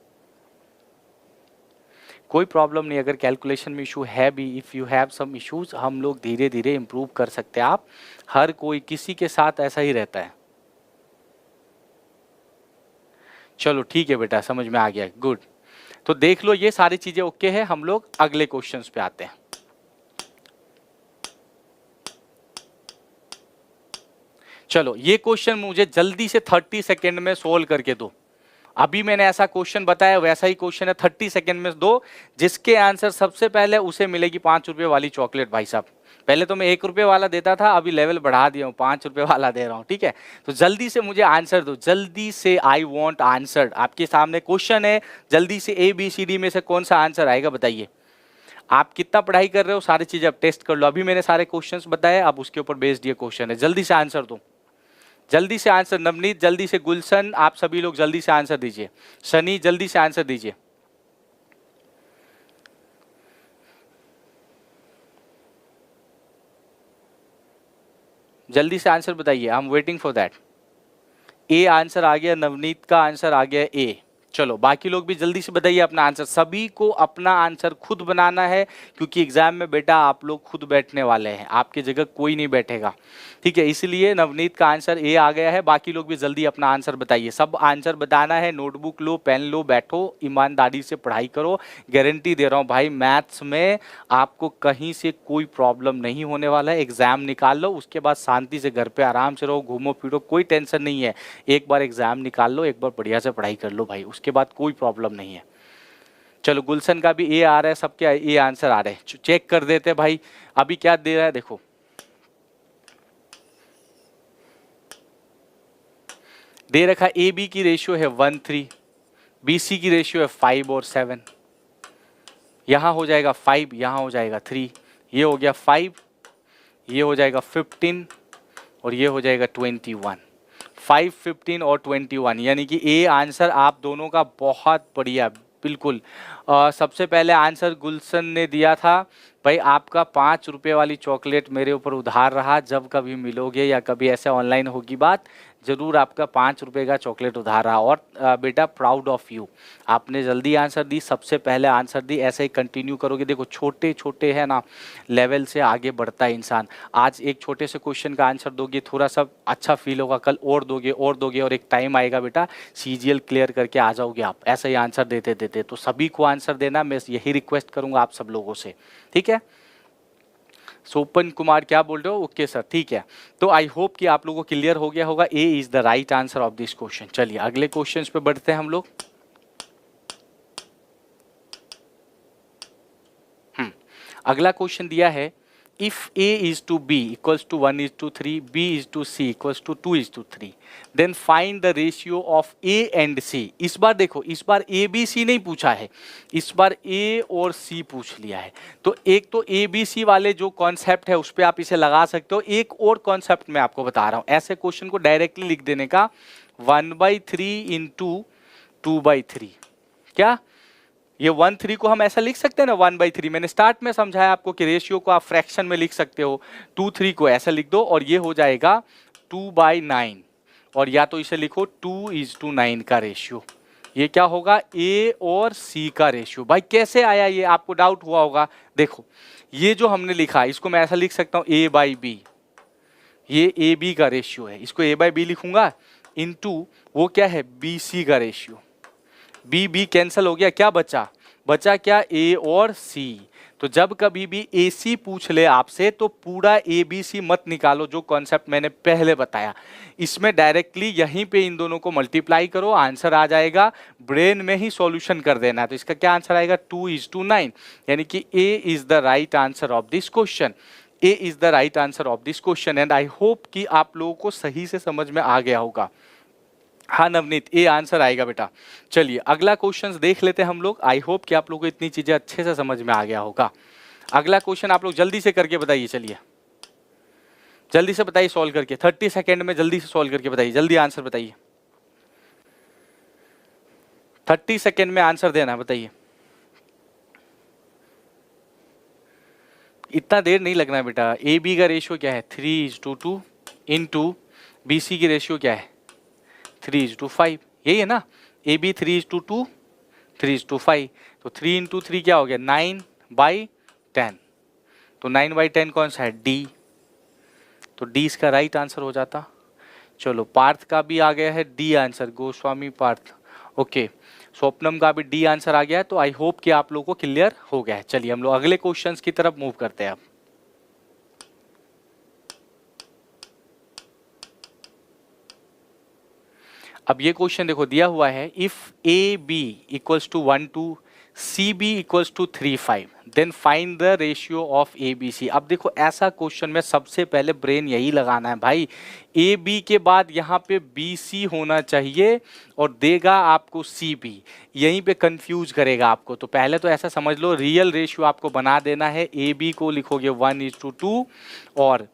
कोई प्रॉब्लम नहीं। अगर कैलकुलेशन में इशू है भी, if you have some issues, हम लोग धीरे धीरे इंप्रूव कर सकते हैं। आप हर कोई किसी के साथ ऐसा ही रहता है। चलो ठीक है बेटा, समझ में आ गया, गुड। तो देख लो ये सारी चीजें ओके है, हम लोग अगले क्वेश्चंस पे आते हैं। चलो ये क्वेश्चन मुझे जल्दी से 30 सेकेंड में सोल्व करके दो। अभी मैंने ऐसा क्वेश्चन बताया वैसा ही क्वेश्चन है, 30 सेकेंड में दो। जिसके आंसर सबसे पहले उसे मिलेगी 5 रुपए वाली चॉकलेट। भाई साहब पहले तो मैं 1 रुपए वाला देता था, अभी लेवल बढ़ा दिया हूँ, 5 रुपए वाला दे रहा हूँ, ठीक है। तो जल्दी से मुझे आंसर दो, जल्दी से, आई वॉन्ट आंसर। आपके सामने क्वेश्चन है, जल्दी से ABCD में से कौन सा आंसर आएगा बताइए। आप कितना पढ़ाई कर रहे हो सारी चीजें अब टेस्ट कर लो। अभी मैंने सारे क्वेश्चंस बताए, अब उसके ऊपर बेस्ड ये क्वेश्चन है। जल्दी से आंसर दो, जल्दी से आंसर। नवनीत जल्दी से, गुलशन आप सभी लोग जल्दी से आंसर दीजिए, सनी जल्दी से आंसर दीजिए। जल्दी से आंसर बताइए, I am waiting for that. A answer आ गया, नवनीत का आंसर आ गया ए। चलो बाकी लोग भी जल्दी से बताइए अपना आंसर। सभी को अपना आंसर खुद बनाना है, क्योंकि एग्जाम में बेटा आप लोग खुद बैठने वाले हैं, आपकी जगह कोई नहीं बैठेगा, ठीक है। इसलिए नवनीत का आंसर ए आ गया है। बाकी लोग भी जल्दी अपना आंसर बताइए, सब आंसर बताना है। नोटबुक लो, पेन लो, बैठो, ईमानदारी से पढ़ाई करो। गारंटी दे रहा हूँ भाई, मैथ्स में आपको कहीं से कोई प्रॉब्लम नहीं होने वाला है। एग्जाम निकाल लो, उसके बाद शांति से घर पे आराम से रहो, घूमो फिरो, कोई टेंशन नहीं है। एक बार एग्जाम निकाल लो, एक बार बढ़िया से पढ़ाई कर लो भाई, उसके बाद कोई प्रॉब्लम नहीं है। चलो गुलशन का भी ए आ रहा है, सबके ए आंसर आ रहे हैं, चेक कर देते भाई। अभी क्या दे रहा है देखो, दे रखा ए बी की रेशियो है 1:3, BC की रेशियो है 5 और 7। यहां हो जाएगा 5, यहां हो जाएगा 3, ये हो गया 5, ये हो जाएगा 15 और ये हो जाएगा 21। 5, 15 और 21, यानी कि ए आंसर आप दोनों का बहुत बढ़िया, बिल्कुल। सबसे पहले आंसर गुलशन ने दिया था भाई, आपका 5 रुपए वाली चॉकलेट मेरे ऊपर उधार रहा। जब कभी मिलोगे या कभी ऐसे ऑनलाइन होगी बात, जरूर आपका 5 रुपए का चॉकलेट उधार रहा। और बेटा प्राउड ऑफ यू, आपने जल्दी आंसर दी, सबसे पहले आंसर दी। ऐसे ही कंटिन्यू करोगे, देखो छोटे छोटे है ना लेवल से आगे बढ़ता है इंसान। आज एक छोटे से क्वेश्चन का आंसर दोगे, थोड़ा सा अच्छा फील होगा, कल और दोगे और दोगे, और एक टाइम आएगा बेटा CGL क्लियर करके आ जाओगे आप, ऐसा ही आंसर देते देते। तो सभी को आंसर देना, मैं यही रिक्वेस्ट करूंगा आप सब लोगों से, ठीक है। सोपन कुमार क्या बोल रहे हो, ओके सर, ठीक है। तो आई होप कि आप लोगों को क्लियर हो गया होगा, A is the right answer of this question. चलिए अगले क्वेश्चन पे बढ़ते हैं हम लोग। अगला क्वेश्चन दिया है, if A is to B equals to 1:3, B is to C equals to 2:3, then find the ratio of A and C। इस बार देखो, इस बार A B C नहीं पूछा है, इस बार A और C पूछ लिया है। तो एक तो A B C वाले जो कॉन्सेप्ट है उस पर आप इसे लगा सकते हो। एक और कॉन्सेप्ट मैं आपको बता रहा हूँ, ऐसे क्वेश्चन को डायरेक्टली लिख देने का, 1/3 इंटू 2/3। क्या ये 1/3 को हम ऐसा लिख सकते हैं ना, 1/3। मैंने स्टार्ट में समझाया आपको कि रेशियो को आप फ्रैक्शन में लिख सकते हो। 2/3 को ऐसा लिख दो और ये हो जाएगा 2/9, और या तो इसे लिखो 2:9 का रेशियो। ये क्या होगा, A और C का रेशियो। भाई कैसे आया ये, आपको डाउट हुआ होगा। देखो ये जो हमने लिखा इसको मैं ऐसा लिख सकता हूँ A/B, ये AB का रेशियो है, इसको A/B लिखूंगा, इंटू वो क्या है BC का रेशियो। B कैंसिल हो गया, क्या बचा, बचा क्या A और C। तो जब कभी भी AC पूछ ले आपसे तो पूरा ABC मत निकालो, जो कॉन्सेप्ट मैंने पहले बताया। इसमें डायरेक्टली यहीं पे इन दोनों को मल्टीप्लाई करो, आंसर आ जाएगा, ब्रेन में ही सॉल्यूशन कर देना है। तो इसका क्या आंसर आएगा? 2:9, यानी कि A is the right answer of this question. A is the right answer of this question and I hope कि आप लोगों को सही से समझ में आ गया होगा। हाँ नवनीत, ए आंसर आएगा बेटा। चलिए अगला क्वेश्चन देख लेते हैं हम लोग। आई होप कि आप लोगों को इतनी चीजें अच्छे से समझ में आ गया होगा। अगला क्वेश्चन आप लोग जल्दी से करके बताइए। चलिए जल्दी से बताइए, सॉल्व करके 30 सेकेंड में जल्दी से सॉल्व करके बताइए, जल्दी आंसर बताइए। 30 सेकेंड में आंसर देना है, बताइए। इतना देर नहीं लगना है बेटा। ए बी का रेशियो क्या है? 3:2 इंटू BC की रेशियो क्या है? 3:5, यही है ना। ए बी 3:2 3:5, तो 3 इंटू 3 क्या हो गया? 9/10। तो 9/10 कौन सा है? डी। तो डी इसका राइट आंसर हो जाता। चलो पार्थ का भी आ गया है D answer, Goswami Parth. Okay, Swapnam का भी डी आंसर आ गया है। तो आई होप कि आप लोगों को क्लियर हो गया है। चलिए हम लोग अगले क्वेश्चंस की तरफ मूव करते हैं। अब ये क्वेश्चन देखो दिया हुआ है, if A B equals to 1 2 C B equals to 3 5 then find the ratio of A B C. अब देखो ऐसा क्वेश्चन में सबसे पहले ब्रेन यही लगाना है भाई, ए बी के बाद यहाँ पे बी सी होना चाहिए और देगा आपको सी बी, यहीं पे कंफ्यूज करेगा आपको। तो पहले तो ऐसा समझ लो, रियल रेशियो आपको बना देना है। ए बी को लिखोगे 1:2 और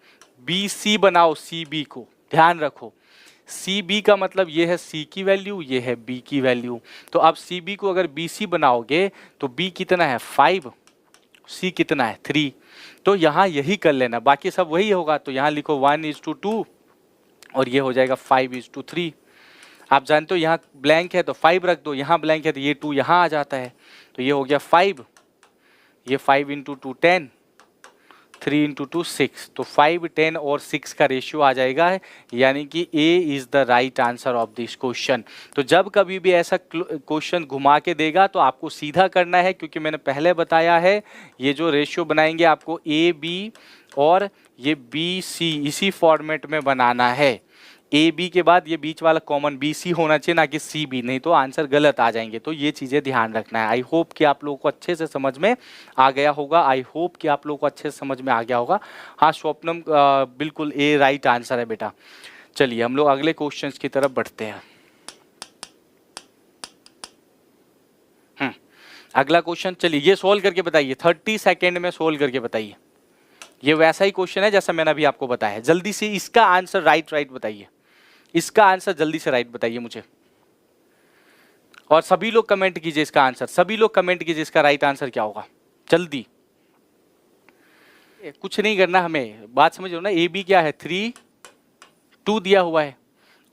बी सी बनाओ सी बी को। ध्यान रखो सी बी का मतलब ये है सी की वैल्यू, ये है बी की वैल्यू। तो अब सी बी को अगर बी सी बनाओगे तो बी कितना है? 5, सी कितना है? 3। तो यहाँ यही कर लेना, बाकी सब वही होगा। तो यहाँ लिखो 1:2 और ये हो जाएगा 5:3। आप जानते हो यहाँ ब्लैंक है तो 5 रख दो, यहाँ ब्लैंक है तो ये 2 यहाँ आ जाता है। तो ये हो गया 5, ये 5 × 2 10, 3 × 2 6। तो 5 10 और 6 का रेशियो आ जाएगा, यानी कि A is the right answer of this question. तो जब कभी भी ऐसा क्वेश्चन घुमा के देगा तो आपको सीधा करना है, क्योंकि मैंने पहले बताया है ये जो रेशियो बनाएंगे आपको A B और ये B C इसी फॉर्मेट में बनाना है। ए बी के बाद ये बीच वाला कॉमन बी सी होना चाहिए, ना कि सी बी, नहीं तो आंसर गलत आ जाएंगे। तो ये चीज़ें ध्यान रखना है। आई होप कि आप लोगों को अच्छे से समझ में आ गया होगा। आई होप कि आप लोगों को अच्छे से समझ में आ गया होगा। हाँ स्वप्नम बिल्कुल ए राइट आंसर है बेटा। चलिए हम लोग अगले क्वेश्चन की तरफ बढ़ते हैं। अगला क्वेश्चन, चलिए ये सोल्व करके बताइए, 30 सेकेंड में सोल्व करके बताइए। ये वैसा ही क्वेश्चन है जैसा मैंने अभी आपको बताया। जल्दी से इसका आंसर राइट बताइए, इसका आंसर जल्दी से राइट बताइए मुझे। और सभी लोग कमेंट कीजिए इसका आंसर, सभी लोग कमेंट कीजिए इसका राइट आंसर क्या होगा। जल्दी, कुछ नहीं करना हमें, बात समझ लो ना। ए बी क्या है? 3 2 दिया हुआ है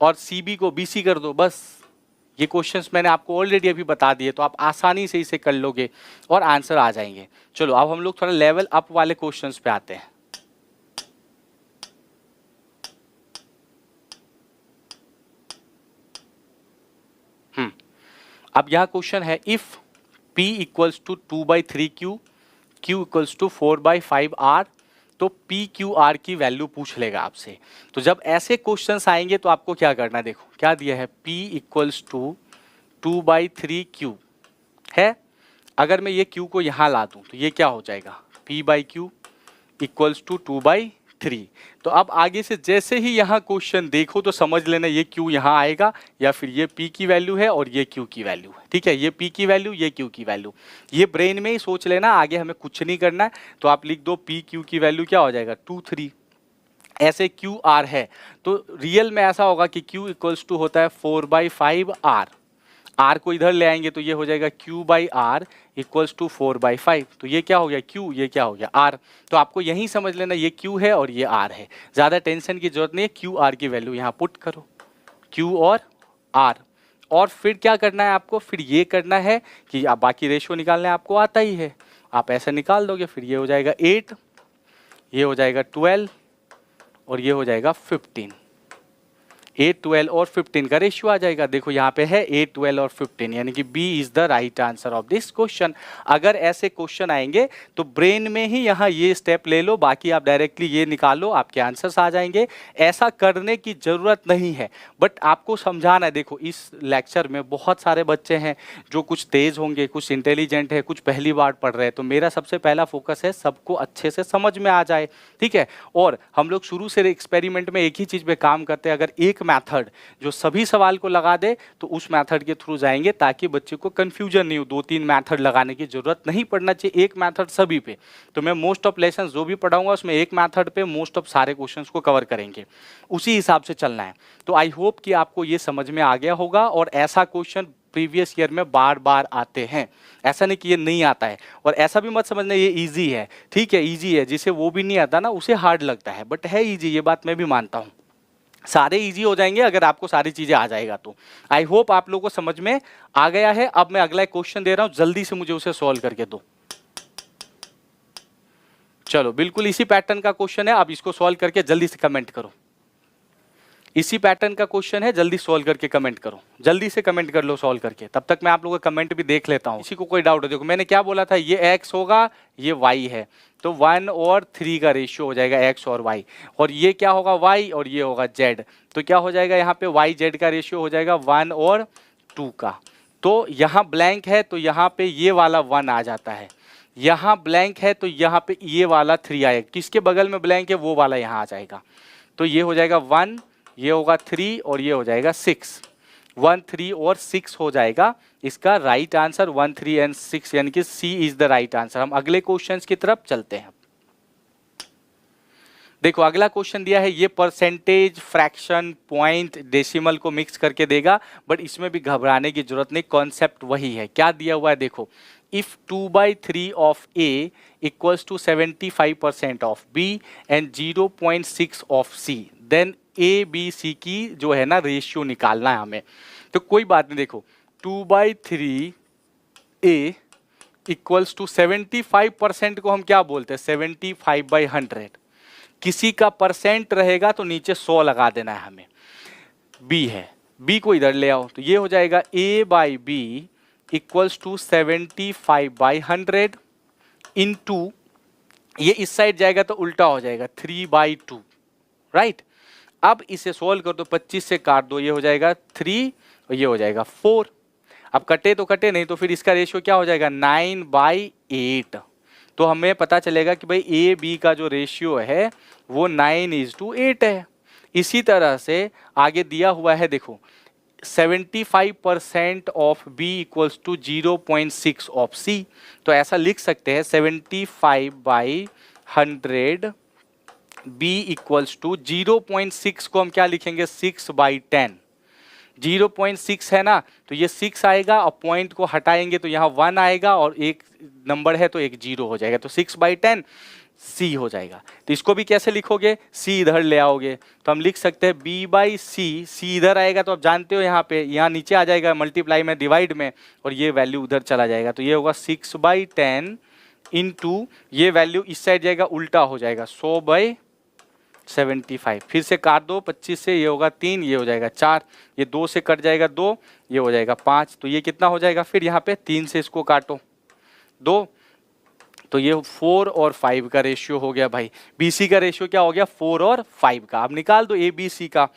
और सी बी को बी सी कर दो, बस। ये क्वेश्चंस मैंने आपको ऑलरेडी अभी बता दिए, तो आप आसानी से इसे कर लोगे और आंसर आ जाएंगे। चलो अब हम लोग थोड़ा लेवल अप वाले क्वेश्चंस पे आते हैं। अब यहाँ क्वेश्चन है, if P equals to 2/3 Q, Q equals to 4/5 R, तो PQR की वैल्यू पूछ लेगा आपसे। तो जब ऐसे क्वेश्चंस आएंगे तो आपको क्या करना है, देखो क्या दिया है, P इक्वल्स टू 2/3 Q है। अगर मैं ये Q को यहाँ ला दूँ तो ये क्या हो जाएगा? P/Q equals to 2/3। तो अब आगे से जैसे ही यहाँ क्वेश्चन देखो तो समझ लेना ये Q यहाँ आएगा, या फिर ये P की वैल्यू है और ये Q की वैल्यू है। ठीक है, ये P की वैल्यू, ये Q की वैल्यू, ये ब्रेन में ही सोच लेना, आगे हमें कुछ नहीं करना है। तो आप लिख दो P Q की वैल्यू क्या हो जाएगा? 2 3। ऐसे QR है तो रियल में ऐसा होगा कि Q इक्वल्स टू होता है 4/5 R। R को इधर ले आएंगे तो ये हो जाएगा Q/R इक्वल्स टू 4/5। तो ये क्या हो गया? Q, ये क्या हो गया? R। तो आपको यही समझ लेना ये Q है और ये R है, ज़्यादा टेंशन की जरूरत नहीं है। QR की वैल्यू यहाँ पुट करो, Q और R। और फिर क्या करना है आपको? फिर ये करना है कि आप बाकी रेशियो निकालने आपको आता ही है, आप ऐसे निकाल दोगे। फिर ये हो जाएगा 8, ये हो जाएगा 12 और ये हो जाएगा 15। 8, 12 और 15 का रेशियो आ जाएगा। देखो यहाँ पे है 8, 12 और 15, यानी कि B is the right answer of this question. अगर ऐसे क्वेश्चन आएंगे तो ब्रेन में ही यहाँ ये स्टेप ले लो, बाकी आप डायरेक्टली ये निकालो, आपके आंसर्स आ जाएंगे। ऐसा करने की जरूरत नहीं है, बट आपको समझाना है। देखो इस लेक्चर में बहुत सारे बच्चे हैं जो कुछ तेज होंगे, कुछ इंटेलिजेंट है, कुछ पहली बार पढ़ रहे हैं, तो मेरा सबसे पहला फोकस है सबको अच्छे से समझ में आ जाए, ठीक है। और हम लोग शुरू से एक्सपेरिमेंट में एक ही चीज़ पे काम करते हैं। अगर एक मेथड जो सभी सवाल को लगा दे तो उस मेथड के थ्रू जाएंगे, ताकि बच्चे को कंफ्यूजन नहीं हो। 2-3 मेथड लगाने की जरूरत नहीं पड़ना चाहिए, एक मेथड सभी पे। तो मैं मोस्ट ऑफ लेसन जो भी पढ़ाऊंगा उसमें एक मेथड पे मोस्ट ऑफ सारे क्वेश्चंस को कवर करेंगे, उसी हिसाब से चलना है। तो आई होप कि आपको ये समझ में आ गया होगा। और ऐसा क्वेश्चन प्रीवियस ईयर में बार बार आते हैं, ऐसा नहीं कि ये नहीं आता है। और ऐसा भी मत समझना ये इजी है, ठीक है, इजी है। जिसे वो भी नहीं आता ना उसे हार्ड लगता है, बट है इजी, ये बात मैं भी मानता हूँ। सारे इजी हो जाएंगे अगर आपको सारी चीजें आ जाएगा तो। आई होप आप लोगों को समझ में आ गया है। अब मैं अगला क्वेश्चन दे रहा हूं, जल्दी से मुझे उसे सॉल्व करके दो। चलो बिल्कुल इसी पैटर्न का क्वेश्चन है, अब इसको सॉल्व करके जल्दी से कमेंट करो। इसी पैटर्न का क्वेश्चन है, जल्दी सॉल्व करके कमेंट करो, जल्दी से कमेंट कर लो सॉल्व करके। तब तक मैं आप लोगों का कमेंट भी देख लेता हूँ। इसी को कोई डाउट है? देखो मैंने क्या बोला था, ये x होगा, ये y है, तो 1 और 3 का रेशियो हो जाएगा x और y। और ये क्या होगा y, और ये होगा z। तो क्या हो जाएगा यहाँ पे y z का रेशियो हो जाएगा 1 और 2 का। तो यहाँ ब्लैंक है तो यहाँ पे ये वाला 1 आ जाता है, यहाँ ब्लैंक है तो यहाँ पे ये वाला 3 आएगा। किसके बगल में ब्लैंक है वो वाला यहाँ आ जाएगा। तो ये हो जाएगा 1, ये होगा 3 और ये हो जाएगा 6। 1, 3 और 6 हो जाएगा इसका राइट आंसर। 1, 3 एंड 6 यानी कि C is the right answer. हम अगले क्वेश्चन की तरफ चलते हैं। देखो अगला क्वेश्चन दिया है, ये परसेंटेज, फ्रैक्शन, पॉइंट, डेसिमल को मिक्स करके देगा, बट इसमें भी घबराने की जरूरत नहीं, कॉन्सेप्ट वही है। क्या दिया हुआ है देखो, if 2/3 of A equals to 75% of B and 0.6 of C, then A B C की जो है ना रेशियो निकालना है हमें। तो कोई बात नहीं, देखो 2/3 ए इक्वल्स टू 75% को हम क्या बोलते हैं, 75/100। किसी का परसेंट रहेगा तो नीचे 100 लगा देना है हमें। बी है, बी को इधर ले आओ, तो ये हो जाएगा a by B equals to 75/100 into, ये इस साइड जाएगा तो उल्टा हो जाएगा 3/2, राइट। अब इसे सोल्व कर दो, 25 से काट दो, ये हो जाएगा 3 और ये हो जाएगा 4। अब कटे तो कटे, नहीं तो फिर इसका रेशियो क्या हो जाएगा 9/8। तो हमें पता चलेगा कि भाई ए बी का जो रेशियो है वो 9:8 है। इसी तरह से आगे दिया हुआ है, देखो 75% of B equals to 0.6 of C. तो ऐसा लिख सकते हैं 75/100 बी इक्वल्स टू 0.6 को हम क्या लिखेंगे 6/10। 0.6 है ना, तो ये 6 आएगा और पॉइंट को हटाएंगे तो यहाँ 1 आएगा और एक नंबर है तो एक 0 हो जाएगा, तो 6/10 सी हो जाएगा। तो इसको भी कैसे लिखोगे, सी इधर ले आओगे तो हम लिख सकते हैं b/c। सी इधर आएगा तो आप जानते हो यहाँ पे, यहाँ नीचे आ जाएगा मल्टीप्लाई में, डिवाइड में, और ये वैल्यू उधर चला जाएगा। तो ये होगा 6/10 इंटू ये वैल्यू इस साइड जाएगा, उल्टा हो जाएगा 100/75। फिर से काट दो 25 से, ये होगा 3, ये हो जाएगा 4, ये 2 से कट जाएगा 2, ये हो जाएगा 5। तो ये कितना हो जाएगा, फिर यहाँ पे 3 से इसको काटो 2, तो ये 4 और 5 का रेशियो हो गया भाई। BC का रेशियो क्या हो गया 4 और 5 का। अब निकाल दो ABC का,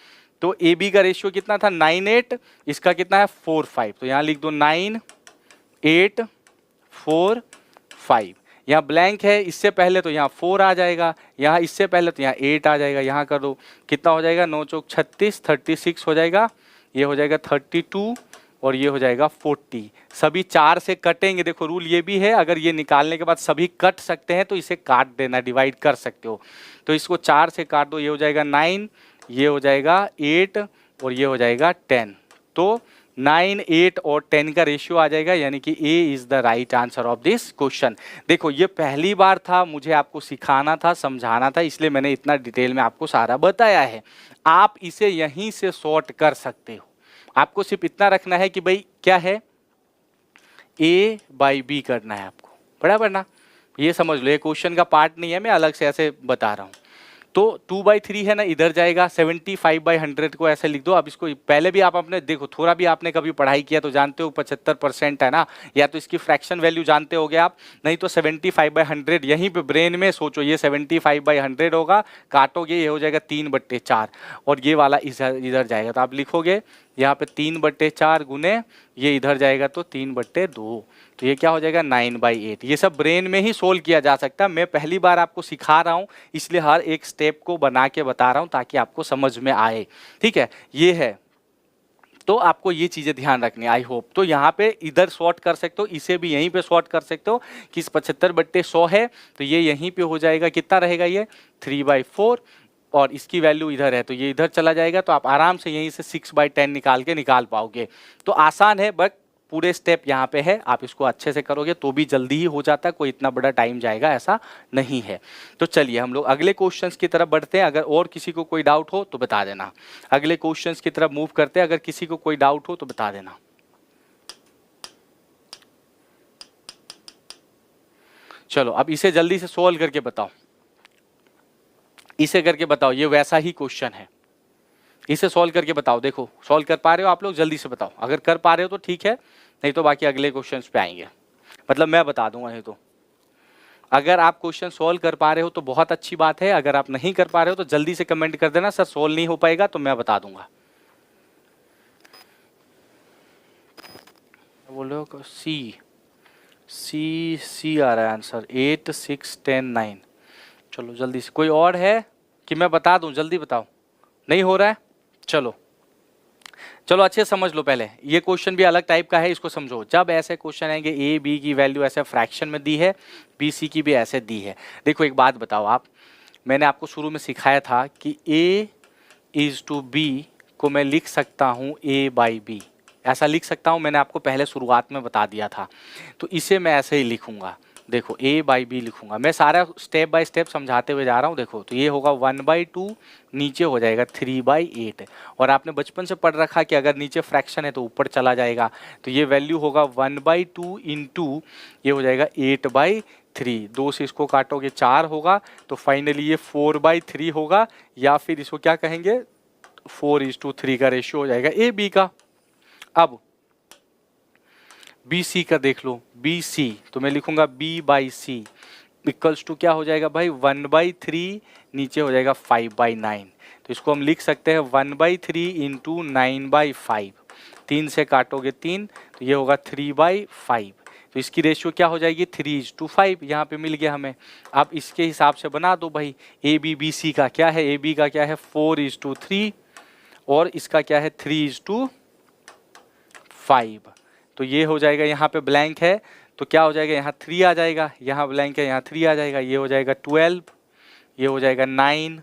तो AB का रेशियो कितना था 9:8, इसका कितना है 4:5। तो यहाँ लिख दो 9:8:4:5। यहाँ ब्लैंक है, इससे पहले तो यहाँ 4 आ जाएगा, यहाँ इससे पहले तो यहाँ 8 आ जाएगा। यहाँ कर दो, कितना हो जाएगा 9 चौक 36, 36 हो जाएगा, ये हो जाएगा 32 और ये हो जाएगा 40। सभी 4 से कटेंगे। देखो रूल ये भी है, अगर ये निकालने के बाद सभी कट सकते हैं तो इसे काट देना, डिवाइड कर सकते हो। तो इसको 4 से काट दो, ये हो जाएगा 9, ये हो जाएगा 8 और ये हो जाएगा 10। तो 9, 8 और 10 का रेशियो आ जाएगा, यानी कि A is the right answer of this question. देखो ये पहली बार था, मुझे आपको सिखाना था, समझाना था, इसलिए मैंने इतना डिटेल में आपको सारा बताया है। आप इसे यहीं से सॉर्ट कर सकते हो। आपको सिर्फ इतना रखना है कि भाई क्या है, A/B करना है आपको, बराबर ना। ये समझ लो, ये क्वेश्चन का पार्ट नहीं है, मैं अलग से ऐसे बता रहा हूँ। तो 2/3 है ना, इधर जाएगा 75/100 को ऐसे लिख दो। अब इसको पहले भी आप अपने देखो, थोड़ा भी आपने कभी पढ़ाई किया तो जानते हो 75% है ना, या तो इसकी फ्रैक्शन वैल्यू जानते होगे आप, नहीं तो 75/100 यहीं पे ब्रेन में सोचो, ये 75/100 होगा, काटोगे ये हो जाएगा 3/4 और ये वाला इधर इधर जाएगा, तो आप लिखोगे यहाँ पे 3/4 गुने ये इधर जाएगा तो 3/2, तो ये क्या हो जाएगा 9/8। ये सब ब्रेन में ही सोल्व किया जा सकता है। मैं पहली बार आपको सिखा रहा हूँ, इसलिए हर एक स्टेप को बना के बता रहा हूँ ताकि आपको समझ में आए, ठीक है। ये है, तो आपको ये चीजें ध्यान रखनी, आई होप। तो यहाँ पे इधर शॉर्ट कर सकते हो, इसे भी यहीं पे शॉर्ट कर सकते हो कि 75/100 है तो ये यहीं पे हो जाएगा, कितना रहेगा ये 3/4 और इसकी वैल्यू इधर है तो ये इधर चला जाएगा, तो आप आराम से यहीं से 6/10 निकाल के निकाल पाओगे। तो आसान है, बट पूरे स्टेप यहाँ पे है, आप इसको अच्छे से करोगे तो भी जल्दी ही हो जाता है, कोई इतना बड़ा टाइम जाएगा ऐसा नहीं है। तो चलिए हम लोग अगले क्वेश्चंस की तरफ बढ़ते हैं। अगर और किसी को कोई डाउट हो तो बता देना। अगले क्वेश्चंस की तरफ मूव करते हैं, अगर किसी को कोई डाउट हो तो बता देना। चलो अब इसे जल्दी से सोल्व करके बताओ, इसे करके बताओ, ये वैसा ही क्वेश्चन है, इसे सॉल्व करके बताओ। देखो सॉल्व कर पा रहे हो आप लोग, जल्दी से बताओ, अगर कर पा रहे हो तो ठीक है, नहीं तो बाकी अगले क्वेश्चंस पे आएंगे, मतलब मैं बता दूंगा। नहीं तो अगर आप क्वेश्चन सॉल्व कर पा रहे हो तो बहुत अच्छी बात है, अगर आप नहीं कर पा रहे हो तो जल्दी से कमेंट कर देना, सर सॉल्व नहीं हो पाएगा, तो मैं बता दूंगा। बोलो सी सी सी आ रहा है आंसर, 8 6 10 9। चलो जल्दी से, कोई और है कि मैं बता दूं, जल्दी बताओ। नहीं हो रहा है, चलो चलो अच्छे से समझ लो। पहले ये क्वेश्चन भी अलग टाइप का है, इसको समझो। जब ऐसे क्वेश्चन आएंगे ए बी की वैल्यू ऐसे फ्रैक्शन में दी है, बी सी की भी ऐसे दी है। देखो एक बात बताओ आप, मैंने आपको शुरू में सिखाया था कि ए इज टू बी को मैं लिख सकता हूँ a/b, ऐसा लिख सकता हूँ, मैंने आपको पहले शुरुआत में बता दिया था। तो इसे मैं ऐसे ही लिखूंगा, देखो a/b लिखूंगा मैं, सारा स्टेप बाय स्टेप समझाते हुए जा रहा हूँ। देखो तो ये होगा 1/2, नीचे हो जाएगा 3/8, और आपने बचपन से पढ़ रखा कि अगर नीचे फ्रैक्शन है तो ऊपर चला जाएगा, तो ये वैल्यू होगा 1/2 इंटू ये हो जाएगा 8/3, 2 से इसको काटोगे 4 होगा, तो फाइनली ये 4/3 होगा, या फिर इसको क्या कहेंगे 4:3 का रेशियो हो जाएगा ए बी का। अब बी सी का देख लो, बी सी तो मैं लिखूंगा b/c इक्वल्स टू क्या हो जाएगा भाई 1/3, नीचे हो जाएगा 5/9, तो इसको हम लिख सकते हैं 1/3 इंटू 9/5, 3 से काटोगे 3, तो ये होगा 3/5, तो इसकी रेशियो क्या हो जाएगी 3:5, यहाँ पे मिल गया हमें। अब इसके हिसाब से बना दो भाई, ए बी बी सी का क्या है, ए बी का क्या है 4:3 और इसका क्या है 3:5, तो ये हो जाएगा, यहाँ पे ब्लैंक है तो क्या हो जाएगा यहाँ 3 आ जाएगा, यहाँ ब्लैंक है यहाँ 3 आ जाएगा, ये हो जाएगा 12, ये हो जाएगा 9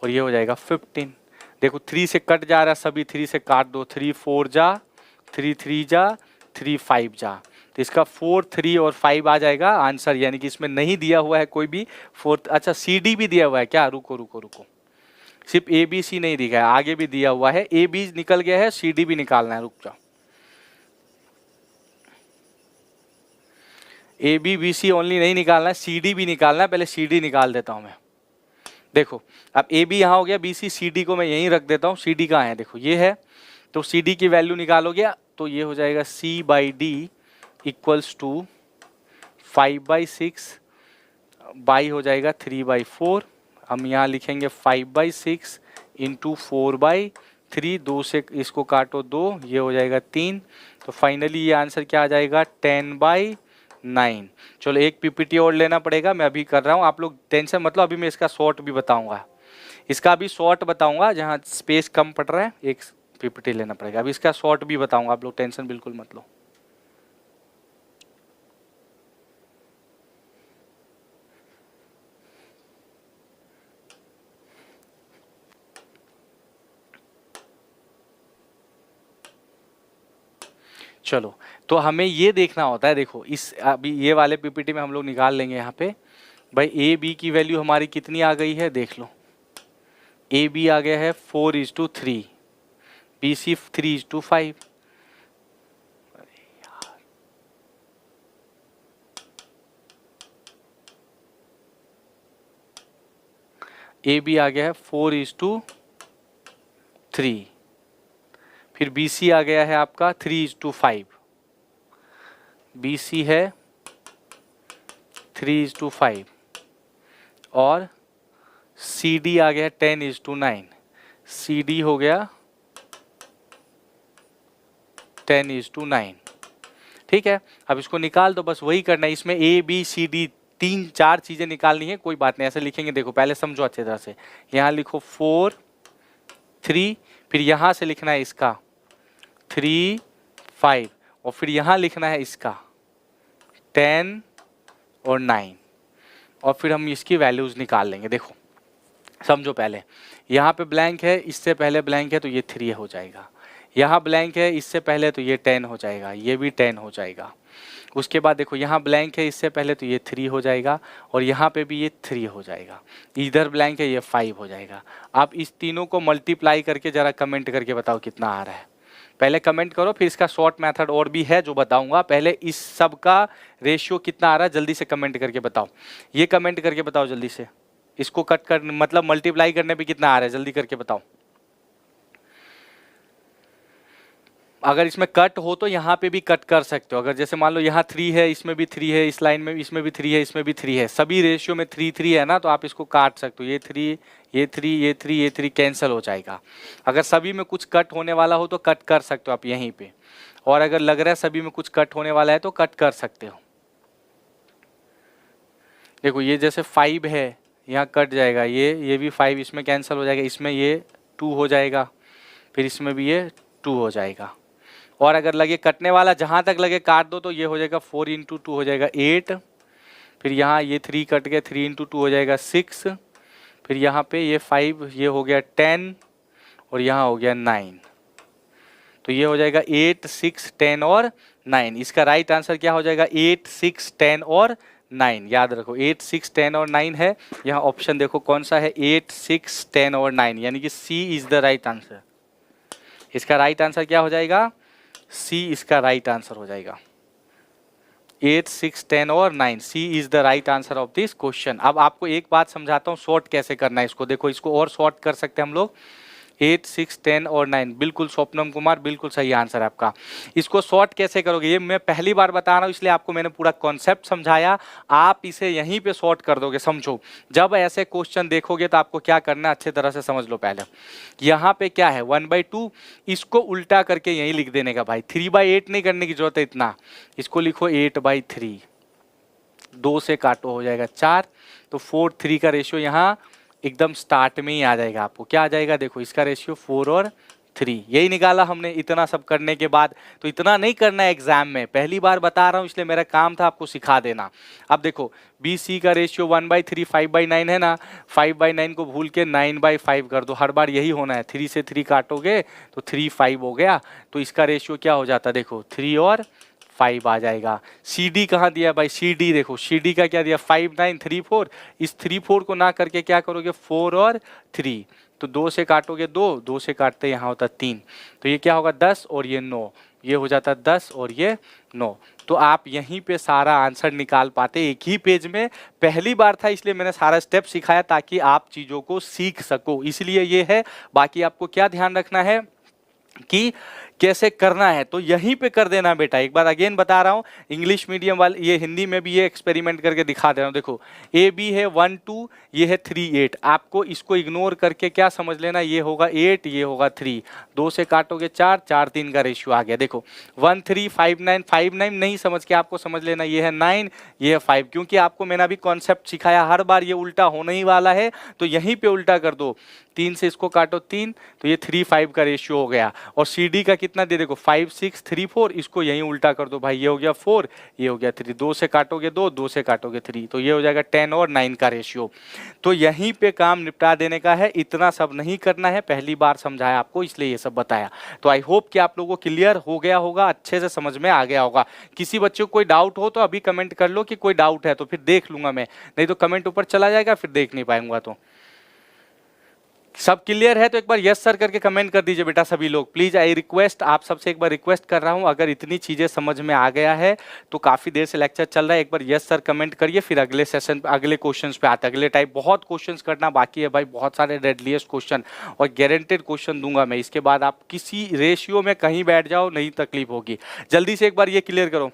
और ये हो जाएगा 15। देखो 3 से कट जा रहा है, सभी 3 से काट दो, 3 4 जा, 3 3 जा, 3 5 जा, तो इसका 4 3 और 5 आ जाएगा आंसर, यानी कि इसमें नहीं दिया हुआ है कोई भी 4। अच्छा सी डी भी दिया हुआ है क्या, रुको रुको रुको, सिर्फ ए बी सी नहीं दिखा है, आगे भी दिया हुआ है, ए बी निकल गया है, सी डी भी निकालना है, रुक जाओ। A B B C only नहीं निकालना है, सी डी भी निकालना है, पहले सी डी निकाल देता हूं मैं। देखो अब ए बी यहाँ हो गया, बी सी, सी डी को मैं यहीं रख देता हूँ, सी डी कहाँ है, देखो ये है, तो सी डी की वैल्यू निकालोगे तो ये हो जाएगा c/d इक्वल्स टू 5/6, बाई हो जाएगा 3/4, हम यहाँ लिखेंगे 5/6 इंटू 4/3, 2 से इसको काटो 2, ये हो जाएगा 3, तो फाइनली ये आंसर क्या आ जाएगा 10/9। चलो एक पीपीटी और लेना पड़ेगा, मैं अभी कर रहा हूँ, आप लोग टेंशन मतलब, अभी मैं इसका शॉर्ट भी बताऊंगा, इसका भी शॉर्ट बताऊंगा, जहाँ स्पेस कम पड़ रहा है एक पीपीटी लेना पड़ेगा, अभी इसका शॉर्ट भी बताऊंगा, आप लोग टेंशन बिल्कुल मत लो। चलो तो हमें ये देखना होता है, देखो इस अभी ये वाले पीपीटी में हम लोग निकाल लेंगे यहाँ पे भाई, ए बी की वैल्यू हमारी कितनी आ गई है देख लो, ए बी आ गया है 4:3, बी सी 3:5, ए बी आ गया है 4:3, फिर बी सी आ गया है आपका 3:5, बी सी है 3:5 और सी डी आ गया 10:9, सी डी हो गया 10:9। ठीक है, अब इसको निकाल दो, बस वही करना है। इसमें ए बी सी डी 3-4 चीजें निकालनी है, कोई बात नहीं, ऐसे लिखेंगे। देखो पहले समझो अच्छे तरह से, यहाँ लिखो 4 3, फिर यहाँ से लिखना है इसका 3 5, और फिर यहाँ लिखना है इसका 10 और 9, और फिर हम इसकी वैल्यूज निकाल लेंगे। देखो समझो, पहले यहाँ पे ब्लैंक है, इससे पहले ब्लैंक है तो ये 3 हो जाएगा, यहाँ ब्लैंक है इससे पहले तो ये 10 हो जाएगा, ये भी 10 हो जाएगा। उसके बाद देखो यहाँ ब्लैंक है इससे पहले तो ये 3 हो जाएगा, और यहाँ पे भी ये 3 हो जाएगा, इधर ब्लैंक है ये 5 हो जाएगा। आप इस तीनों को मल्टीप्लाई करके जरा कमेंट करके बताओ कितना आ रहा है। पहले कमेंट करो, फिर इसका शॉर्ट मेथड और भी है जो बताऊंगा। पहले इस सब का रेशियो कितना आ रहा है जल्दी से कमेंट करके बताओ, ये कमेंट करके बताओ जल्दी से। इसको कट कर मतलब मल्टीप्लाई करने पे कितना आ रहा है जल्दी करके बताओ। अगर इसमें कट हो तो यहाँ पे भी कट कर सकते हो। अगर जैसे मान लो यहाँ 3 है, इसमें भी 3 है, इस लाइन में इसमें भी 3 है, इसमें भी 3 है, सभी रेशियो में 3 है ना, तो आप इसको काट सकते हो। ये 3 ये 3 ये 3 ये 3 कैंसिल हो जाएगा। अगर सभी में कुछ कट होने वाला हो तो कट कर सकते हो आप यहीं पे, और अगर लग रहा है सभी में कुछ कट होने वाला है तो कट कर सकते हो। देखो ये जैसे 5 है, यहाँ कट जाएगा, ये भी 5 इसमें कैंसिल हो जाएगा, इसमें ये 2 हो जाएगा, फिर इसमें भी ये 2 हो जाएगा। और अगर लगे कटने वाला जहाँ तक लगे काट दो तो ये हो जाएगा 4 × 2 हो जाएगा 8, फिर यहाँ ये 3 कट गया, 3 × 2 हो जाएगा 6, फिर यहाँ पे ये 5 ये हो गया 10 और यहाँ हो गया 9, तो ये हो जाएगा 8 6 10 और 9। इसका राइट आंसर क्या हो जाएगा 8 6 10 और 9। याद रखो 8 6 10 और 9 है। यहाँ ऑप्शन देखो कौन सा है 8 6 10 और 9, यानी कि C is the right answer. इसका राइट आंसर क्या हो जाएगा सी, इसका राइट आंसर हो जाएगा 8 6 10 और 9। C is the right answer of this question. अब आपको एक बात समझाता हूँ शॉर्ट कैसे करना है इसको। देखो इसको और शॉर्ट कर सकते हैं हम लोग। 8 6 10 और 9, बिल्कुल स्वप्नम कुमार, बिल्कुल सही आंसर है आपका। इसको शॉर्ट कैसे करोगे ये मैं पहली बार बता रहा हूँ, इसलिए आपको मैंने पूरा कॉन्सेप्ट समझाया। आप इसे यहीं पे शॉर्ट कर दोगे। समझो, जब ऐसे क्वेश्चन देखोगे तो आपको क्या करना है अच्छे तरह से समझ लो। पहले यहाँ पे क्या है 1/2, इसको उल्टा करके यहीं लिख देने का भाई। 3/8 नहीं करने की जरूरत है इतना, इसको लिखो 8/3, 2 से काटो हो जाएगा 4, तो 4 3 का रेशियो यहाँ एकदम स्टार्ट में ही आ जाएगा। आपको क्या आ जाएगा देखो, इसका रेशियो 4 और 3, यही निकाला हमने। इतना सब करने के बाद तो इतना नहीं करना है एग्जाम में, पहली बार बता रहा हूँ इसलिए मेरा काम था आपको सिखा देना। अब देखो बी सी का रेशियो 1/3 5/9 है ना, 5/9 को भूल के 9/5 कर दो, हर बार यही होना है। 3 से 3 काटोगे तो 3 5 हो गया, तो इसका रेशियो क्या हो जाता है देखो 3 और 5 आ जाएगा। सी डी कहाँ दिया भाई, सी डी देखो, सी डी का क्या दिया 5 9 3 4, इस 3 4 को ना करके क्या करोगे 4 और 3, तो 2 से काटोगे 2, 2 से काटते यहाँ होता 3, तो ये क्या होगा 10 और ये 9, ये हो जाता 10 और ये 9। तो आप यहीं पे सारा आंसर निकाल पाते एक ही पेज में। पहली बार था इसलिए मैंने सारा स्टेप सिखाया ताकि आप चीज़ों को सीख सको, इसलिए ये है। बाकी आपको क्या ध्यान रखना है कि कैसे करना है तो यहीं पे कर देना बेटा। एक बार अगेन बता रहा हूँ, इंग्लिश मीडियम वाले ये हिंदी में भी ये एक्सपेरिमेंट करके दिखा दे रहा हूँ। देखो ए बी है 1 2, ये है 3 8, आपको इसको इग्नोर करके क्या समझ लेना, ये होगा 8 ये होगा 3, 2 से काटोगे 4 4 3 का रेशियो आ गया। देखो 1 3 5 9, 5 9 नहीं समझ के आपको समझ लेना ये है 9 ये है 5, क्योंकि आपको मैंने अभी कॉन्सेप्ट सिखाया, हर बार ये उल्टा होने ही वाला है, तो यहीं पे उल्टा कर दो। 3 से इसको काटो 3, तो ये 3 5 का रेशियो हो गया। और सी डी का कितना दे, देखो 5 6 3 4, इसको यहीं उल्टा कर दो भाई, ये हो गया 4 ये हो गया 3, 2 से काटोगे 2, 2 से काटोगे 3, तो ये हो जाएगा 10 और 9 का रेशियो। तो यहीं पे काम निपटा देने का है, इतना सब नहीं करना है। पहली बार समझाया आपको इसलिए ये सब बताया। तो आई होप कि आप लोगों को क्लियर हो गया होगा, अच्छे से समझ में आ गया होगा। किसी बच्चे को कोई डाउट हो तो अभी कमेंट कर लो कि कोई डाउट है, तो फिर देख लूंगा मैं, नहीं तो कमेंट ऊपर चला जाएगा फिर देख नहीं पाऊंगा। तो सब क्लियर है तो एक बार यस सर करके कमेंट कर दीजिए बेटा सभी लोग प्लीज। आई रिक्वेस्ट, आप सबसे एक बार रिक्वेस्ट कर रहा हूं, अगर इतनी चीजें समझ में आ गया है तो काफी देर से लेक्चर चल रहा है, एक बार यस सर कमेंट करिए, फिर अगले सेशन अगले क्वेश्चंस पे आते हैं। अगले टाइप बहुत क्वेश्चंस करना बाकी है भाई, बहुत सारे डेडलीस्ट क्वेश्चन और गारंटेड क्वेश्चन दूंगा मैं। इसके बाद आप किसी रेशियो में कहीं बैठ जाओ, नहीं तकलीफ होगी। जल्दी से एक बार ये क्लियर करो,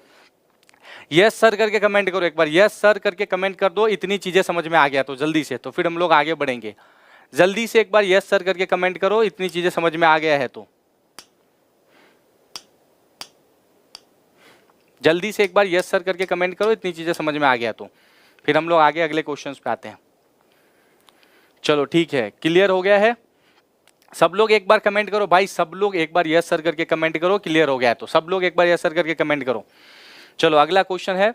यस सर करके कमेंट करो, एक बार यस सर करके कमेंट कर दो, इतनी चीजें समझ में आ गया तो जल्दी से, तो फिर हम लोग आगे बढ़ेंगे। जल्दी से एक बार यस सर करके कमेंट करो, इतनी चीजें समझ में आ गया है तो। जल्दी से एक बार यस सर करके कमेंट करो, इतनी चीजें समझ में आ गया तो, फिर हम लोग आगे अगले क्वेश्चंस पे आते हैं। चलो ठीक है, क्लियर हो गया है सब लोग? एक बार कमेंट करो भाई, सब लोग एक बार यस सर करके कमेंट करो, क्लियर हो गया है तो सब लोग एक बार यस सर करके कमेंट करो। चलो अगला क्वेश्चन है,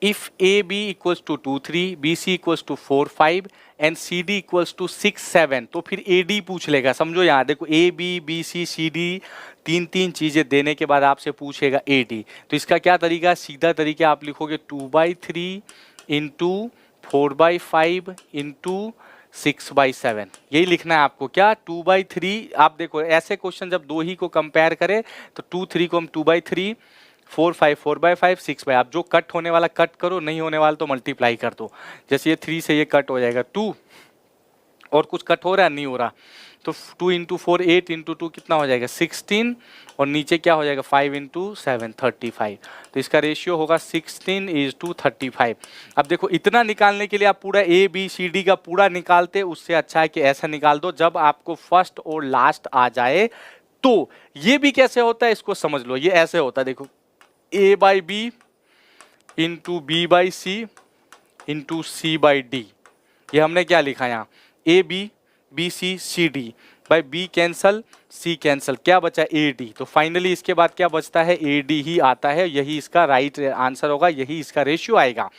if A B equals to 2 3, B C equals to 4 5 and C D equals to 6 7, तो फिर ए डी पूछ लेगा। समझो यहाँ देखो, A B B C D तीन तीन चीजें देने के बाद आपसे पूछेगा ए डी, तो इसका क्या तरीका, सीधा तरीका आप लिखोगे 2/3 इंटू 4/5 इंटू 6/7, यही लिखना है आपको। क्या 2/3, आप देखो ऐसे क्वेश्चन जब दो ही को कंपेयर करें तो 2 3 को हम 2/3, 4 5 4/5 6/, आप जो कट होने वाला कट करो, नहीं होने वाला तो मल्टीप्लाई कर दो। जैसे ये 3 से ये कट हो जाएगा 2, और कुछ कट हो रहा है, नहीं हो रहा, तो 2 इंटू 4 8 इंटू 2 कितना हो जाएगा 16, और नीचे क्या हो जाएगा 5 इंटू 7 35, तो इसका रेशियो होगा 16:35। अब देखो इतना निकालने के लिए आप पूरा ए बी सी डी का पूरा निकालते, उससे अच्छा है कि ऐसा निकाल दो जब आपको फर्स्ट और लास्ट आ जाए। तो ये भी कैसे होता है इसको समझ लो, ये ऐसे होता है देखो, A by B into B by C into C by D, ये हमने क्या लिखा यहाँ, A B B C C D, by B cancel C cancel, क्या बचा ए डी, तो फाइनली इसके बाद क्या बचता है, ए डी ही आता है, यही इसका राइट आंसर होगा, यही इसका रेशियो आएगा।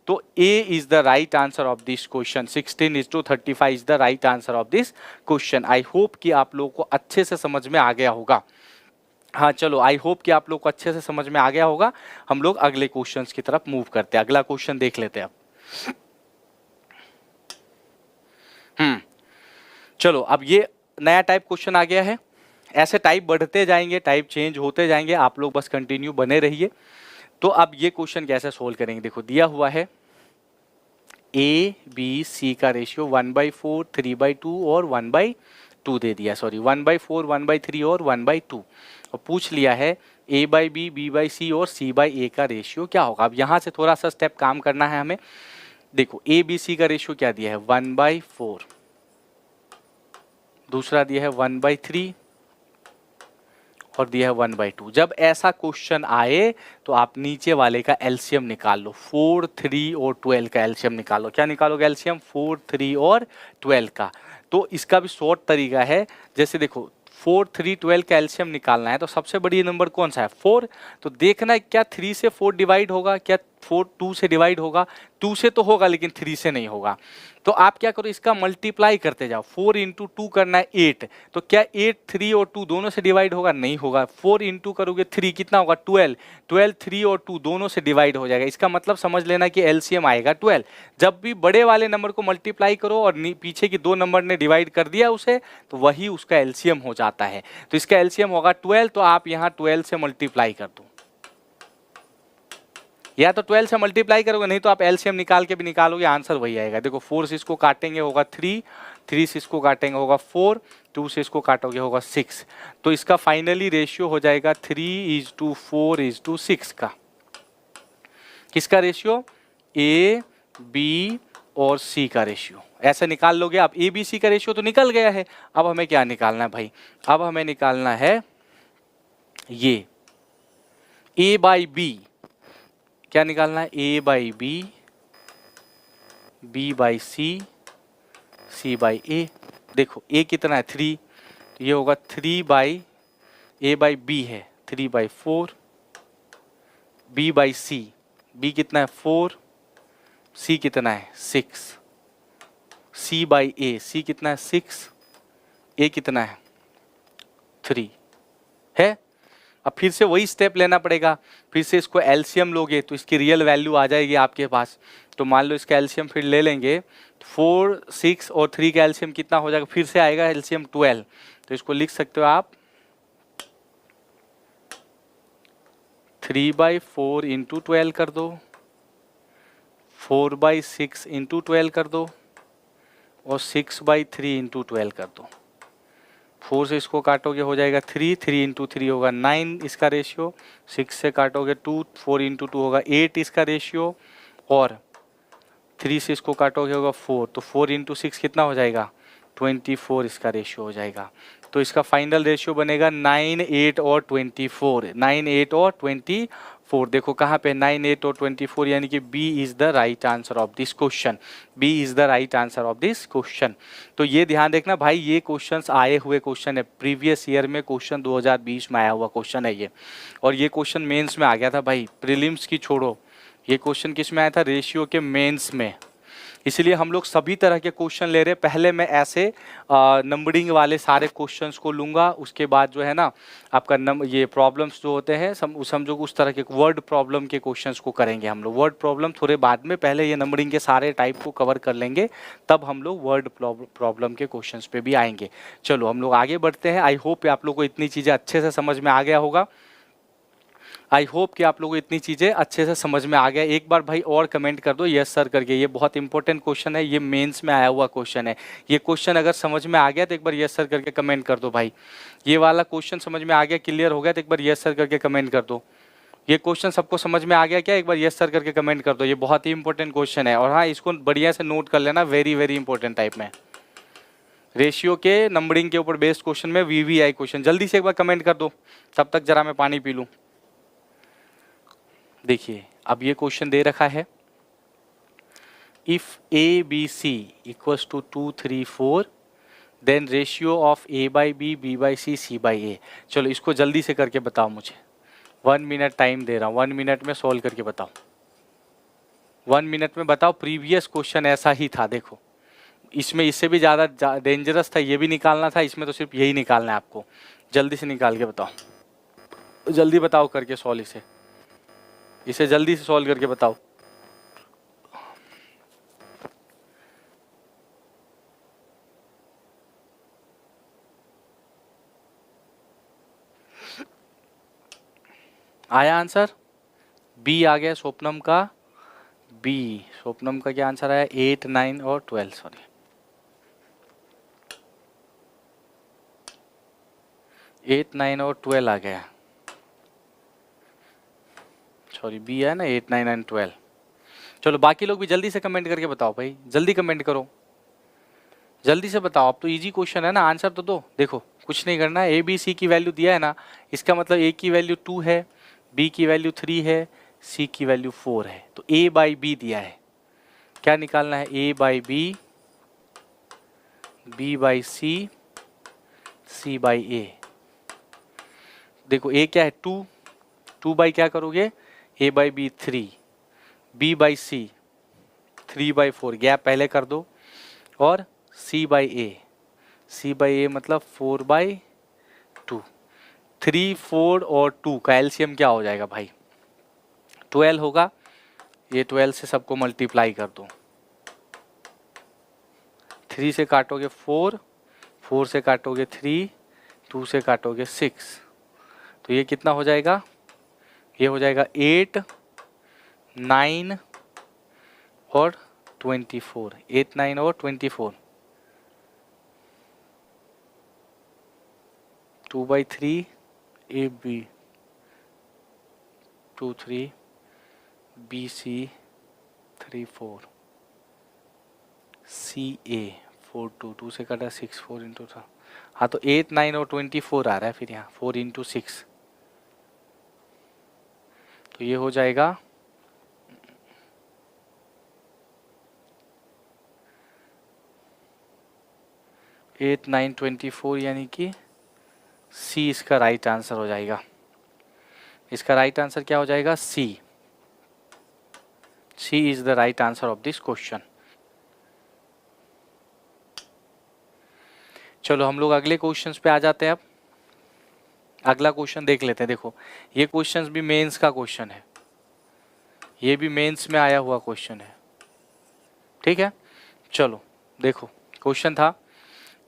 तो A is the right answer of this question, 16:35 is the right answer of this question. I hope कि आप लोगों को अच्छे से समझ में आ गया होगा। हाँ चलो, आई होप कि आप लोग को अच्छे से समझ में आ गया होगा। हम लोग अगले क्वेश्चंस की तरफ मूव करते हैं, अगला क्वेश्चन देख लेते हैं अब। चलो अब ये नया टाइप क्वेश्चन आ गया है, ऐसे टाइप बढ़ते जाएंगे, टाइप चेंज होते जाएंगे, आप लोग बस कंटिन्यू बने रहिए। तो अब ये क्वेश्चन कैसे सोल्व करेंगे, देखो दिया हुआ है ए बी सी का रेशियो 1/4 3/2 और 1/2 दे दिया, सॉरी 1/4 1/3 और 1/2, और पूछ लिया है A by B B by सी और सी बाई ए का रेशियो क्या होगा। अब यहाँ से थोड़ा सा स्टेप काम करना है हमें। देखो ए बी सी का रेशियो क्या दिया है 1/4, दूसरा दिया है 1/3 और दिया है 1/2। जब ऐसा क्वेश्चन आए तो आप नीचे वाले का एलसीएम निकाल लो, 4 3 और 12 का एलसीएम निकालो। क्या निकालोगे एलसीएम, 4 3 और 12 का। तो इसका भी शॉर्ट तरीका है, जैसे देखो 4 3 12 का एलसीएम निकालना है तो सबसे बड़ी नंबर कौन सा है 4, तो देखना है क्या 3 से 4 डिवाइड होगा, क्या 4 2 से डिवाइड होगा, 2 से तो होगा लेकिन 3 से नहीं होगा। तो आप क्या करो, इसका मल्टीप्लाई करते जाओ, 4 इंटू 2 करना है 8, तो क्या 8 3 और 2 दोनों से डिवाइड होगा, नहीं होगा। 4 इंटू करोगे 3 कितना होगा 12, 12 3 और 2 दोनों से डिवाइड हो जाएगा। इसका मतलब समझ लेना कि एलसीएम आएगा 12। जब भी बड़े वाले नंबर को मल्टीप्लाई करो और पीछे की 2 नंबर ने डिवाइड कर दिया उसे, तो वही उसका एलसीएम हो जाता है। तो इसका एलसीएम होगा 12, तो आप यहाँ 12 से मल्टीप्लाई कर दो, या तो 12 से मल्टीप्लाई करोगे, नहीं तो आप एलसीएम निकाल के भी निकालोगे, आंसर वही आएगा। देखो 4 से इसको काटेंगे होगा 3, 3 से इसको काटेंगे होगा 4, 2 से इसको काटोगे होगा 6, तो इसका फाइनली रेशियो हो जाएगा 3:4:6 का। किसका रेशियो, ए बी और सी का रेशियो। ऐसे निकाल लोगे आप, ए बी सी का रेशियो तो निकल गया है। अब हमें क्या निकालना है भाई, अब हमें निकालना है ये ए बाई बी। क्या निकालना है, A by B, B by C, C by A. देखो ए कितना है 3, तो ये होगा 3 बाई ए बाई बी है 3/4, बी बाई सी, बी कितना है 4, सी कितना है 6, सी बाई ए, सी कितना है 6, ए कितना है 3 है। अब फिर से वही स्टेप लेना पड़ेगा, फिर से इसको एलसीएम लोगे तो इसकी रियल वैल्यू आ जाएगी आपके पास। तो मान लो इसका एलसीएम फिर ले लेंगे 4, 6 और 3 का एलसीएम कितना हो जाएगा, फिर से आएगा एलसीएम 12। तो इसको लिख सकते हो आप 3/4 इंटू 12 कर दो, 4/6 इंटू 12 कर दो और 6/3 इंटू 12 कर दो। 4 से इसको काटोगे हो जाएगा 3, 3 इंटू 3 होगा 9 इसका रेशियो, 6 से काटोगे 2, 4 इंटू 2 होगा 8 इसका रेशियो, और 3 से इसको काटोगे होगा 4, तो 4 इंटू 6 कितना हो जाएगा 24 इसका रेशियो हो जाएगा। तो इसका फाइनल रेशियो बनेगा 9, 8 और 24, 9, 8 और 24। देखो कहाँ पे 9, 8 और 24, यानी कि B is the right answer of this question, B is the right answer of this question. तो ये ध्यान देखना भाई, ये क्वेश्चंस आए हुए क्वेश्चन है, प्रीवियस ईयर में क्वेश्चन 2020 में आया हुआ क्वेश्चन है ये, और ये क्वेश्चन मेंस में आ गया था भाई, प्रीलिम्स की छोड़ो, ये क्वेश्चन किस में आया था, रेशियो के मेंस में। इसलिए हम लोग सभी तरह के क्वेश्चन ले रहे हैं। पहले मैं ऐसे नंबरिंग वाले सारे क्वेश्चंस को लूँगा, उसके बाद जो है ना आपका ये प्रॉब्लम्स जो होते हैं समझो उस तरह के वर्ड प्रॉब्लम के क्वेश्चंस को करेंगे हम लोग। वर्ड प्रॉब्लम थोड़े बाद में, पहले ये नंबरिंग के सारे टाइप को कवर कर लेंगे, तब हम लोग वर्ड प्रॉब्लम के क्वेश्चंस पे भी आएंगे। चलो हम लोग आगे बढ़ते हैं। आई होप आप लोग को इतनी चीज़ें अच्छे से समझ में आ गया होगा। आई होप कि आप लोगों को इतनी चीज़ें अच्छे से समझ में आ गया। एक बार भाई और कमेंट कर दो यस सर करके, ये बहुत इंपॉर्टेंट क्वेश्चन है, ये मेंस में आया हुआ क्वेश्चन है। ये क्वेश्चन अगर समझ में आ गया तो एक बार यस सर करके कमेंट कर दो भाई। ये वाला क्वेश्चन समझ में आ गया, क्लियर हो गया तो एक बार यस सर करके कमेंट कर दो। ये क्वेश्चन सबको समझ में आ गया क्या, एक बार यस सर करके कमेंट कर दो। ये बहुत ही इंपॉर्टेंट क्वेश्चन है, और हाँ इसको बढ़िया से नोट कर लेना, वेरी वेरी इंपॉर्टेंट टाइप में, रेशियो के नंबरिंग के ऊपर बेस्ड क्वेश्चन में वीवीआई क्वेश्चन। जल्दी से एक बार कमेंट कर दो, तब तक जरा मैं पानी पी लूँ। देखिए अब ये क्वेश्चन दे रखा है, if A B C equals to 2, 3, 4 then ratio of A by B, B by C, C by A. चलो इसको जल्दी से करके बताओ मुझे, 1 मिनट टाइम दे रहा हूँ, 1 मिनट में सॉल्व करके बताओ, 1 मिनट में बताओ। प्रीवियस क्वेश्चन ऐसा ही था, देखो इसमें इससे भी ज़्यादा डेंजरस था, ये भी निकालना था, इसमें तो सिर्फ यही निकालना है आपको। जल्दी से निकाल के बताओ, जल्दी बताओ करके सॉल्व इसे जल्दी से सॉल्व करके बताओ। आया आंसर, बी आ गया स्वप्नम का, बी स्वप्नम का क्या आंसर आया, 8, 9 और 12, सॉरी 8, 9 और 12 आ गया, सॉरी बी है ना 8, 9 एंड 12। चलो बाकी लोग भी जल्दी से कमेंट करके बताओ भाई, जल्दी कमेंट करो, जल्दी से बताओ। अब तो इजी क्वेश्चन है ना, आंसर तो दो। देखो कुछ नहीं करना है, ए बी सी की वैल्यू दिया है ना, इसका मतलब ए की वैल्यू 2 है, बी की वैल्यू 3 है, सी की वैल्यू 4 है, तो ए बाई बी दिया है, क्या निकालना है, A by B, B by C, C by A. देखो ए क्या है 2, 2 बाई क्या करोगे, A by B 3, B by C 3/4, gap पहले कर दो, और सी बाई ए, सी बाई ए मतलब 4/2, 3, 4 और 2 का एलसीएम क्या हो जाएगा भाई 12 होगा। ये 12 से सबको मल्टीप्लाई कर दो, 3 से काटोगे 4, 4 से काटोगे 3, 2 से काटोगे 6, तो ये कितना हो जाएगा, ये हो जाएगा 8, 9 और 24, 8, 9 और 24, 2/3 ए बी, 2, 3 बी सी, 3, 4 सी ए, 4, 2, 2 से काटा 6, 4 इंटू था, हाँ तो 8, 9 और 24 आ रहा है, फिर यहाँ 4 इंटू 6, तो ये हो जाएगा 8, 9, 24, यानी कि सी इसका राइट आंसर हो जाएगा। इसका राइट आंसर क्या हो जाएगा, C, C is the right answer of this question. चलो हम लोग अगले क्वेश्चंस पे आ जाते हैं। अब अगला क्वेश्चन देख लेते हैं। देखो ये क्वेश्चंस भी मेंस का क्वेश्चन है, ये भी मेंस में आया हुआ क्वेश्चन है, ठीक है। चलो देखो, क्वेश्चन था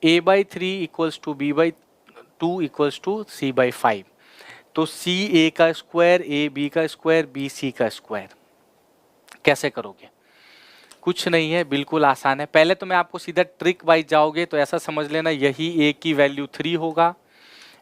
a/3 equals to b/2 equals to c/5। तो सी ए का स्क्वायर, ए बी का स्क्वायर, बी सी का स्क्वायर कैसे करोगे? कुछ नहीं है, बिल्कुल आसान है। पहले तो मैं आपको सीधा ट्रिक वाइज जाओगे तो ऐसा समझ लेना, यही ए की वैल्यू 3 होगा,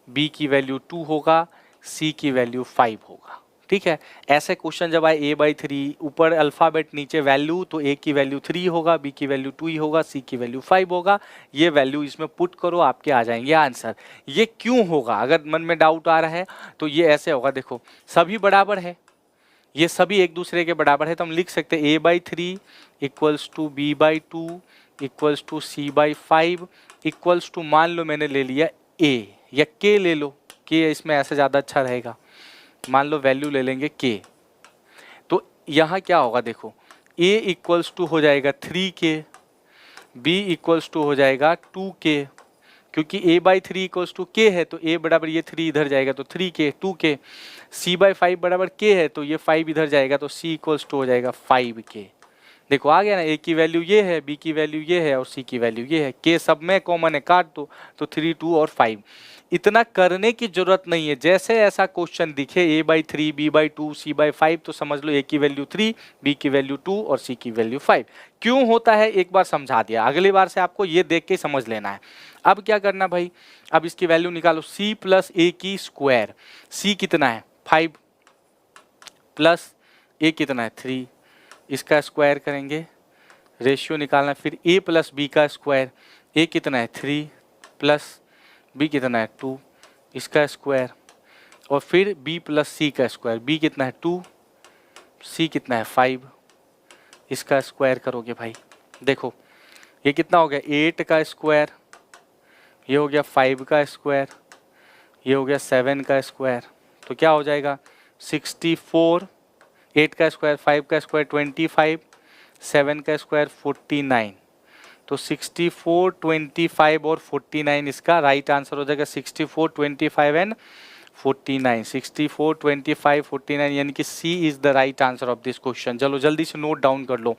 बी की वैल्यू 2 होगा, सी की वैल्यू 5 होगा। ठीक है, ऐसे क्वेश्चन जब आए a/3 ऊपर अल्फाबेट नीचे वैल्यू, तो ए की वैल्यू 3 होगा, बी की वैल्यू 2 ही होगा, सी की वैल्यू 5 होगा। ये वैल्यू इसमें पुट करो, आपके आ जाएंगे आंसर। ये क्यों होगा, अगर मन में डाउट आ रहा है तो ये ऐसे होगा। देखो सभी बराबर है, ये सभी एक दूसरे के बराबर है, तो हम लिख सकते हैं a/3 equals to b/2 equals to c/5 equals to, मान लो मैंने ले लिया a या k ले लो, k इसमें ऐसे ज़्यादा अच्छा रहेगा। मान लो वैल्यू ले लेंगे k, तो यहाँ क्या होगा देखो, a इक्वल्स टू हो जाएगा 3k, b इक्वल्स टू हो जाएगा 2k, क्योंकि a/3 इक्वल्स टू k है तो a बराबर ये 3 इधर जाएगा तो 3k 2k, c/5 बराबर k है तो ये 5 इधर जाएगा तो c इक्वल्स टू हो जाएगा 5k। देखो आ गया ना, a की वैल्यू ये है, b की वैल्यू ये है और c की वैल्यू ये है, k सब में कॉमन है, काट दो तो 3, 2 और 5। इतना करने की जरूरत नहीं है, जैसे ऐसा क्वेश्चन दिखे a/3 b/2 c/5 तो समझ लो a की वैल्यू 3, b की वैल्यू 2 और c की वैल्यू 5। क्यों होता है एक बार समझा दिया, अगली बार से आपको ये देख के समझ लेना है। अब क्या करना भाई, अब इसकी वैल्यू निकालो, c प्लस a की स्क्वायर, c कितना है 5 प्लस a कितना है 3, इसका स्क्वायर करेंगे, रेशियो निकालना। फिर a प्लस बी का स्क्वायर, a कितना है 3 प्लस b कितना है 2, इसका स्क्वायर। और फिर b प्लस c का स्क्वायर, b कितना है 2, c कितना है 5, इसका स्क्वायर करोगे भाई। देखो ये कितना हो गया 8 का स्क्वायर, ये हो गया 5 का स्क्वायर, ये हो गया 7 का स्क्वायर, तो क्या हो जाएगा 64, 8 का स्क्वायर 5 का स्क्वायर 25, 7 का स्क्वायर 49, तो 64, 25 और 49 इसका राइट आंसर हो जाएगा। 64, 25 एंड 49, 64, 25, 49 यानी कि C is the right answer of this question. चलो जल्दी से नोट डाउन कर लो,